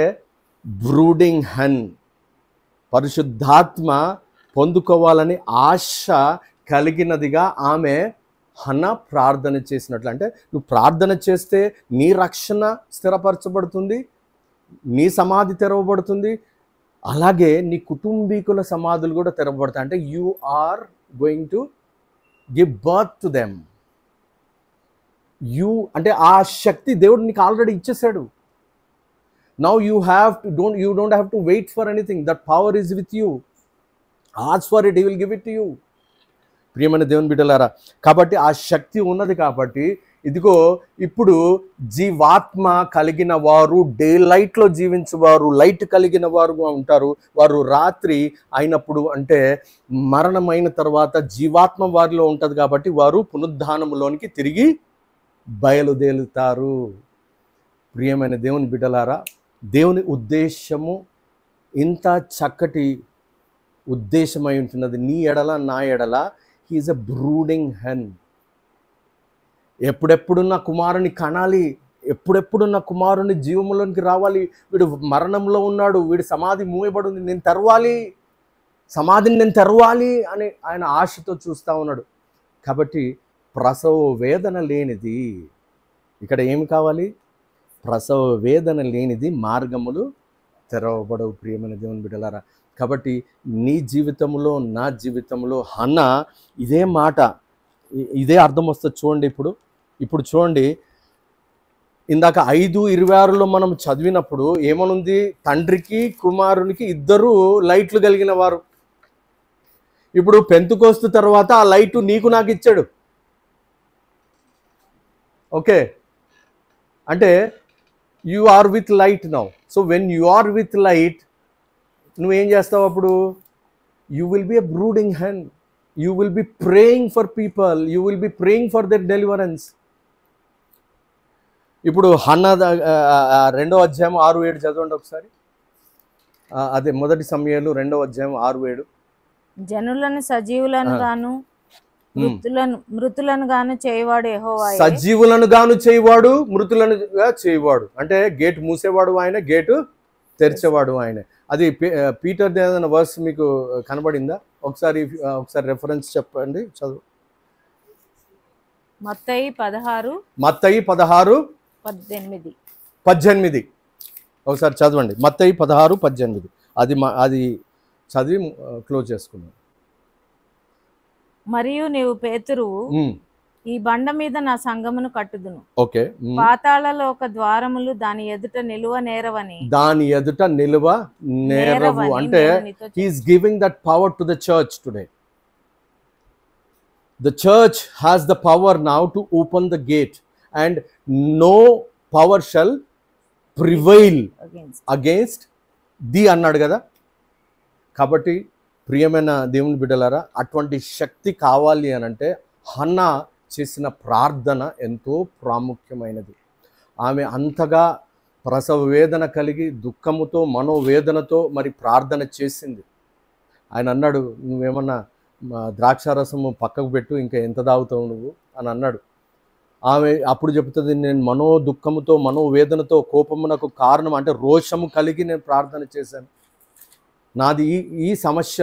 బ్రూడింగ్ హన్, పరిశుద్ధాత్మ పొందుకోవాలని ఆశ కలిగినదిగా ఆమె హన్నా ప్రార్థన చేసినట్లు. అంటే నువ్వు ప్రార్థన చేస్తే నీ రక్షణ స్థిరపరచబడుతుంది, నీ సమాధి తెరవబడుతుంది, అలాగే నీ కుటుంబీకుల సమాధులు కూడా తెరవబడతాయి. అంటే you are going to give birth to them. అంటే ఆ శక్తి దేవుడు నీకు ఆల్రెడీ ఇచ్చేసాడు. Now you don't have to wait for anything. That power is with you. Ask for it, he will give it to you. ప్రియమైన దేవుని బిడ్డలారా, కాబట్టి ఆ శక్తి ఉన్నది. కాబట్టి ఇదిగో ఇప్పుడు జీవాత్మ కలిగిన వారు డే లైట్లో జీవించేవారు, లైట్ కలిగిన వారుగా ఉంటారు. వారు రాత్రి అయినప్పుడు అంటే మరణమైన తర్వాత జీవాత్మ వారిలో ఉంటుంది కాబట్టి వారు పునరుద్ధానములోనికి తిరిగి బయలుదేరుతారు. ప్రియమైన దేవుని బిడ్డలారా, దేవుని ఉద్దేశము ఇంత చక్కటి ఉద్దేశమై ఉంటున్నది. నీ ఎడల, నా ఎడల. హీఈస్ ఎ బ్రూడింగ్ హెన్. ఎప్పుడెప్పుడు నా కుమారుని కనాలి, ఎప్పుడెప్పుడు నా కుమారుని జీవంలోనికి రావాలి, వీడు మరణంలో ఉన్నాడు, వీడి సమాధి మూయబడి ఉంది, నేను తెరవాలి, సమాధిని నేను తెరవాలి అని ఆయన ఆశతో చూస్తూ ఉన్నాడు. కాబట్టి ప్రసవ వేదన లేనిది, ఇక్కడ ఏమి కావాలి? ప్రసవ వేదన లేనిది మార్గములు తెరవబడవు. ప్రియమైన దేవుని బిడ్డలారా, కాబట్టి నీ జీవితంలో, నా జీవితంలో హన్నా ఇదే మాట, ఇదే అర్థం వస్తుంది. చూడండి, ఇప్పుడు చూడండి, ఇందాక 5:26లో మనం చదివినప్పుడు ఏమనుంది? తండ్రికి కుమారునికి ఇద్దరు లైట్లు కలిగిన వారు. ఇప్పుడు పెంతుకోస్తు తర్వాత ఆ లైటు నీకు నాకు ఇచ్చాడు. ఓకే, అంటే you are with light now. So when you are with light, నువ్వేం చేస్తావు అప్పుడు? You will be a brooding hen. You will be praying for people. You will be praying for their deliverance. ఇప్పుడు Hannah 2వ అధ్యాయం 6-7 చదవండి ఒకసారి. అదే మొదటి సమయాలు 2వ అధ్యాయం 6-7. జనులను సజీవులను గాను మృతులను గాను చేయవాడు యెహోవాయే. సజీవులను గాను చేయవాడు, మృతులనుగా చేయవాడు. అంటే గేట్ మూసేవాడు ఆయన, గేటు తెరిచేవాడు ఆయన. అది పీటర్ ఏదైనా వర్స్ మీకు కనబడిందా? ఒకసారి రెఫరెన్స్ చెప్పండి, చదువు. మత్తయి 16:18 ఒకసారి చదవండి. మత్తయి 16:18 అది చదివి క్లోజ్ చేసుకున్నాం. మరియు నీవు పేతురువు, ఈ బండ మీద నా సంఘమును కట్టుదును. ఓకే. పాతాళలోక ద్వారములు దాని ఎదుట నిలువ నేరవని. అంటే he is giving that power to the church today. The church has the power now to open the gate and no power shall prevail against thee అన్నాడు కదా. కాబట్టి ప్రియమైన దేవుని బిడ్డలారా, అటువంటి శక్తి కావాలి అని అంటే హన్నా చేసిన ప్రార్థన ఎంతో ప్రాముఖ్యమైనది. ఆమె అంతగా ప్రసవ వేదన కలిగి దుఃఖముతో మనోవేదనతో మరి ప్రార్థన చేసింది. ఆయన అన్నాడు, నువ్వేమన్నా ద్రాక్షారసము పక్కకు పెట్టు, ఇంకా ఎంత తాగుతావు నువ్వు అని అన్నాడు. ఆమె అప్పుడు చెబుతుంది, నేను దుఃఖముతో మనోవేదనతో కోపమునకు కారణం అంటే రోషము కలిగి నేను ప్రార్థన చేశాను. నాది ఈ సమస్య,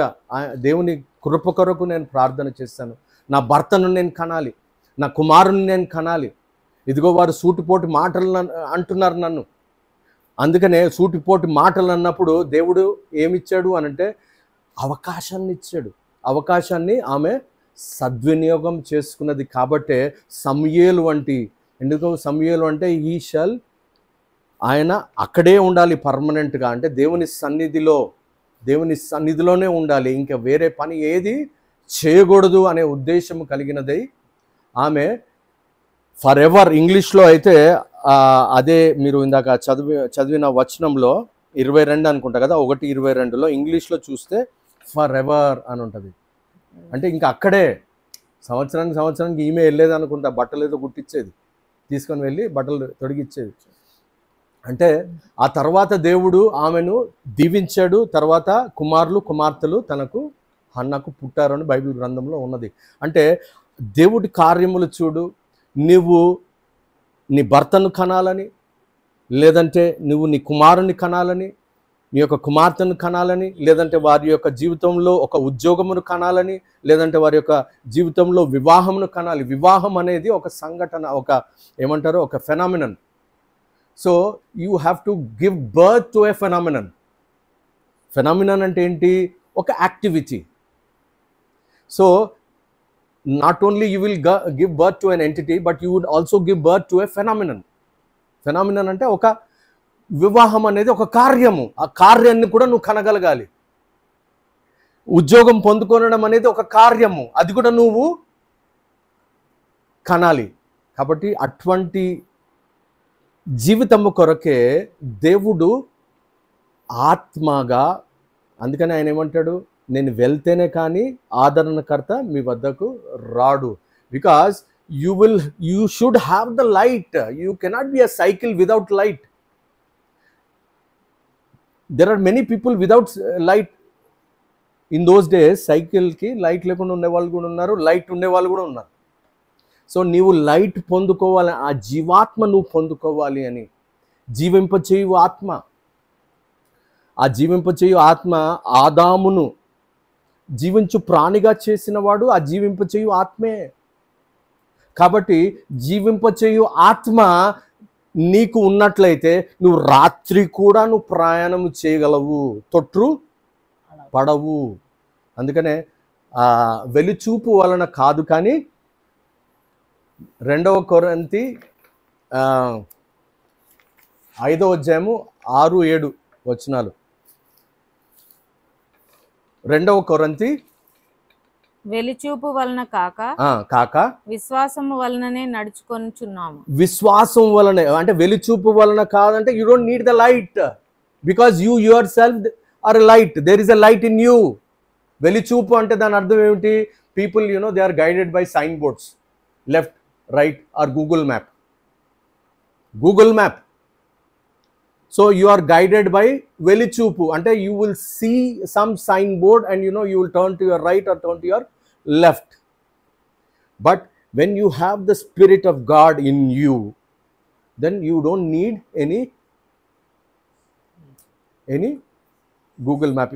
దేవుని కృప కొరకు నేను ప్రార్థన చేశాను. నా భర్తను నేను కనాలి, నా కుమారుని నేను కనాలి. ఇదిగో వారు సూటిపోటు మాటలు అంటున్నారు నన్ను. అందుకనే సూటిపోటు మాటలు అన్నప్పుడు దేవుడు ఏమిచ్చాడు అనంటే అవకాశాన్ని ఇచ్చాడు. అవకాశాన్ని ఆమె సద్వినియోగం చేసుకున్నది. కాబట్టే సమూయేలు ఎందుకు సమూయేలు అంటే ఆయన అక్కడే ఉండాలి పర్మనెంట్గా, అంటే దేవుని సన్నిధిలోనే ఉండాలి, ఇంకా వేరే పని ఏది చేయకూడదు అనే ఉద్దేశం కలిగినదై ఆమె ఫర్ ఎవర్. ఇంగ్లీష్లో అయితే అదే మీరు ఇందాక చదివిన వచనంలో 22 అనుకుంటా కదా, 1:22లో ఇంగ్లీష్లో చూస్తే ఫర్ ఎవర్ అని ఉంటుంది. అంటే ఇంకా అక్కడే సంవత్సరానికి ఈమె వెళ్ళేది అనుకుంటా, బట్టలు ఏదో కుట్టించేది, తీసుకొని వెళ్ళి బట్టలు తొడిగిచ్చేది. అంటే ఆ తర్వాత దేవుడు ఆమెను దీవించాడు. తర్వాత కుమార్తెలు తనకు హన్నాకు పుట్టారని బైబిల్ గ్రంథంలో ఉన్నది. అంటే దేవుడి కార్యములు చూడు, నువ్వు నీ భర్తను కనాలని, లేదంటే నువ్వు నీ కుమారుని కనాలని, నీ యొక్క కుమార్తెను కనాలని, లేదంటే వారి యొక్క జీవితంలో ఒక ఉద్యోగమును కనాలని, లేదంటే వారి యొక్క జీవితంలో వివాహమును కనాలి. వివాహం అనేది ఒక సంఘటన, ఒక phenomenon. So you have to give birth to a phenomenon. Phenomenon అంటే ఏంటి? ఒక activity. So not only you will give birth to an entity, but you would also give birth to a phenomenon. Phenomenon అంటే ఒక వివాహం అనేది ఒక కార్యము. ఆ కార్యాన్ని కూడా నువ్వు కనగలగాలి. ఉద్యోగం పొందుకోవడం అనేది ఒక కార్యము, అది కూడా నువ్వు కనాలి. కాబట్టి అటువంటి జీవితము కొరకే దేవుడు ఆత్మగా, అందుకని ఆయన ఏమంటాడు, నేను వెళ్తేనే కానీ ఆదరణకర్త మీ వద్దకు రాడు. Because you should have the light. You cannot be a cycle without light. There are many people without light. In those days సైకిల్కి లైట్ లేకుండా ఉండేవాళ్ళు కూడా ఉన్నారు, లైట్ ఉండేవాళ్ళు కూడా ఉన్నారు. సో నీవు లైట్ పొందుకోవాలి, ఆ జీవాత్మ నువ్వు పొందుకోవాలి అని. జీవింపచేయు ఆత్మ, ఆ జీవింపచేయు ఆత్మ ఆదామును జీవించు ప్రాణిగా చేసిన వాడు ఆ జీవింపచేయు ఆత్మే. కాబట్టి జీవింపచేయు ఆత్మ నీకు ఉన్నట్లయితే నువ్వు రాత్రి కూడా నువ్వు ప్రయాణం చేయగలవు, తొట్రు పడవు. అందుకనే వెలుచూపు వలన కాదు, కానీ 2 కొరింథీ 5వ అధ్యాయము 6-7 వచనాలు. 2 కొరింథీ, వెలిచూపు వలన కాక విశ్వాసము వలననే నడుచుకొనుచున్నాము. విశ్వాసం వలనే అంటే వెలిచూపు వలన కాదంటే you don't need the light, because you yourself are light. There is a light in you. వెలిచూపు అంటే దాని అర్థం ఏమిటి? People they are guided by sign boards, left, right or Google map. Google map. So you are guided by వెలిచూపు, అంటే you will see some sign board and you will turn to your right or turn to your left. But when you have the Spirit of God in you, then you don't need any Google map.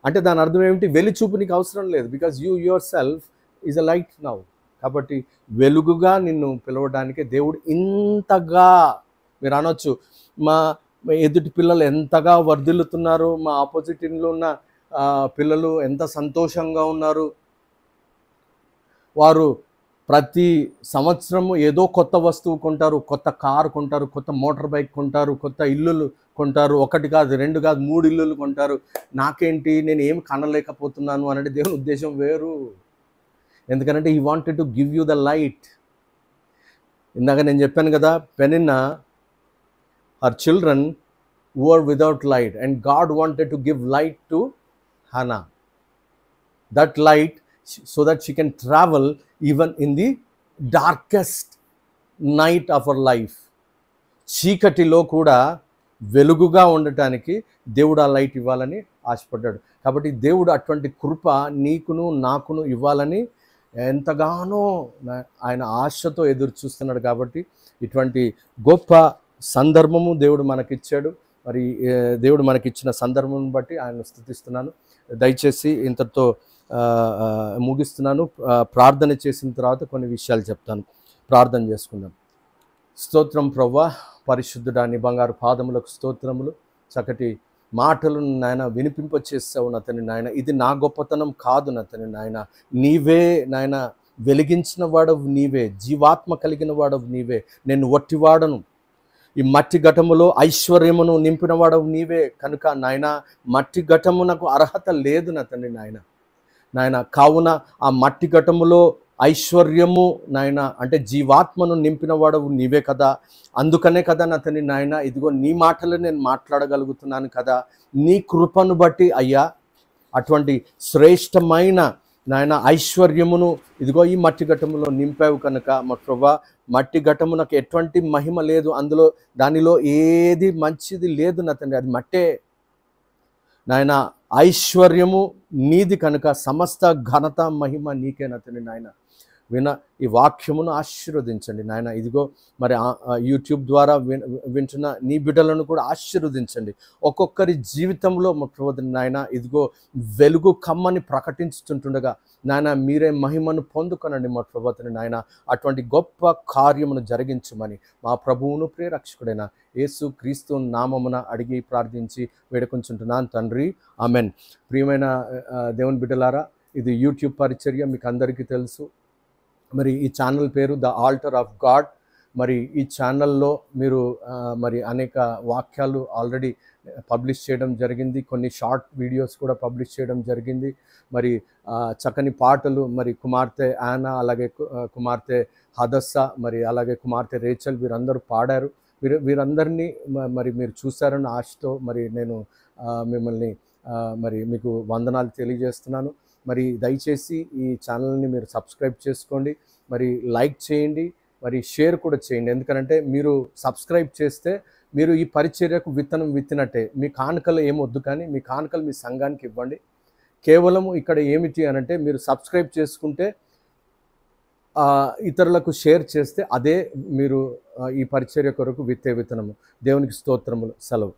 అంటే దాని అర్థం ఏమిటి? వెలిచూపు నీకు అవసరం లేదు, because you your self is a light now. కాబట్టి వెలుగుగా నిన్ను పిలవడానికే దేవుడు ఇంతగా, మీరు అనొచ్చు మా ఎదుటి పిల్లలు ఎంతగా వర్ధిల్లుతున్నారు, మా ఆపోజిట్ ఇంట్లో ఉన్న పిల్లలు ఎంత సంతోషంగా ఉన్నారు, వారు ప్రతి సంవత్సరము ఏదో కొత్త వస్తువు కొంటారు, కొత్త కారు కొంటారు, కొత్త మోటార్ బైక్ కొంటారు, కొత్త ఇల్లులు కొంటారు, 1 కాదు 2 కాదు 3 ఇల్లులు కొంటారు. నాకేంటి, నేను ఏమి కనలేకపోతున్నాను అనేది దేవుని ఉద్దేశం వేరు. ఎందుకంటే he wanted to give you the light. ఇందాక నేను చెప్పాను కదా, Peninnah her children were without light and God wanted to give light to Hannah. That light so that she can travel even in the darkest night of her life. చీకటిలో కూడా వెలుగుగా ఉండటానికి దేవుడు ఆ లైట్ ఇవ్వాలని ఆశపడ్డాడు. కాబట్టి దేవుడు అటువంటి కృప నీకును నాకును ఇవ్వాలని ఎంతగానో ఆయన ఆశతో ఎదురు చూస్తున్నాడు. కాబట్టి ఇటువంటి గొప్ప సందర్భము దేవుడు మనకిచ్చాడు. మరి దేవుడు మనకిచ్చిన సందర్భం బట్టి ఆయన స్తుతిస్తున్నాను. దయచేసి ఇంతతో ముగిస్తున్నాను. ప్రార్థన చేసిన తర్వాత కొన్ని విషయాలు చెప్తాను. ప్రార్థన చేసుకుందాం. స్తోత్రం ప్రభువా, పరిశుద్ధుడా, నీ బంగారు పాదములకు స్తోత్రములు. చక్కటి మాటలు నాయన వినిపింపచేస్తావు నా తండ్రి నాయన. ఇది నా గొప్పతనం కాదు నా తండ్రి నాయన, నీవే నాయన వెలిగించిన వాడవు నీవే, జీవాత్మ కలిగిన వాడవు నీవే. నేను వట్టివాడను, ఈ మట్టి ఘటములో ఐశ్వర్యమును నింపిన వాడవు నీవే. కనుక నాయన మట్టి ఘటమునకు అర్హత లేదు నా తండ్రి నాయన. కావున ఆ మట్టి ఘటములో ఐశ్వర్యము నాయన అంటే జీవాత్మను నింపిన వాడవు నీవే కదా. అందుకనే కదా నా తండ్రి నాయన, ఇదిగో నీ మాటలు నేను మాట్లాడగలుగుతున్నాను కదా. నీ కృపను బట్టి అయ్యా అటువంటి శ్రేష్టమైన నాయన ఐశ్వర్యమును ఇదిగో ఈ మట్టి ఘటములో నింపావు కనుక మా ప్రభువా, మట్టి ఘటమునకు ఎటువంటి మహిమ లేదు, అందులో దానిలో ఏది మంచిది లేదు నా తండ్రి, అది మట్టే నాయన. ఐశ్వర్యము నీది కనుక సమస్త ఘనత మహిమ నీకే నా తండ్రి నాయన. ఈ వాక్యమును ఆశీర్వదించండి నాయన. ఇదిగో మరి యూట్యూబ్ ద్వారా వింటున్న నీ బిడ్డలను కూడా ఆశీర్వదించండి. ఒక్కొక్కరి జీవితంలో మా ప్రభువా నాయన ఇదిగో వెలుగు కమ్మని ప్రకటించుతుండగా నాయన మీరే మహిమను పొందుకొనండి మా ప్రభువా నాయన. అటువంటి గొప్ప కార్యమును జరిగించమని మా ప్రభువును ప్రియరక్షకుడైన యేసు క్రీస్తు నామమున అడిగి ప్రార్థించి వేడుకొంచుంటున్నాను తండ్రి, ఆమెన్. ప్రియమైన దేవుని బిడ్డలారా, ఇది యూట్యూబ్ పరిచర్య, మీకు అందరికీ తెలుసు. మరి ఈ ఛానల్ పేరు ద ఆల్టర్ ఆఫ్ గాడ్. మరి ఈ ఛానల్లో మీరు మరి అనేక వాక్యాలు ఆల్రెడీ పబ్లిష్ చేయడం జరిగింది, కొన్ని షార్ట్ వీడియోస్ కూడా పబ్లిష్ చేయడం జరిగింది. మరి చక్కని పాటలు మరి కుమార్తె యానా, అలాగే కుమార్తె హదస్స, మరి అలాగే కుమార్తె రేచల్ వీరందరూ పాడారు. వీరందరినీ మరి మీరు చూశారన్న ఆశతో మరి నేను మిమ్మల్ని మరి మీకు వందనాలు తెలియజేస్తున్నాను. మరి దయచేసి ఈ ఛానల్ని మీరు సబ్స్క్రైబ్ చేసుకోండి, మరి లైక్ చేయండి, మరి షేర్ కూడా చేయండి. ఎందుకంటే మీరు సబ్స్క్రైబ్ చేస్తే మీరు ఈ పరిచర్యకు విత్తనం విత్తినట్టే. మీ కానుకలు ఏమొద్దు, కానీ మీ కానుకలు మీ సంఘానికి ఇవ్వండి. కేవలము ఇక్కడ ఏమిటి అనంటే మీరు సబ్స్క్రైబ్ చేసుకుంటే ఇతరులకు షేర్ చేస్తే అదే మీరు ఈ పరిచర్య కొరకు విత్తే విత్తనము. దేవునికి స్తోత్రములు. సెలవు.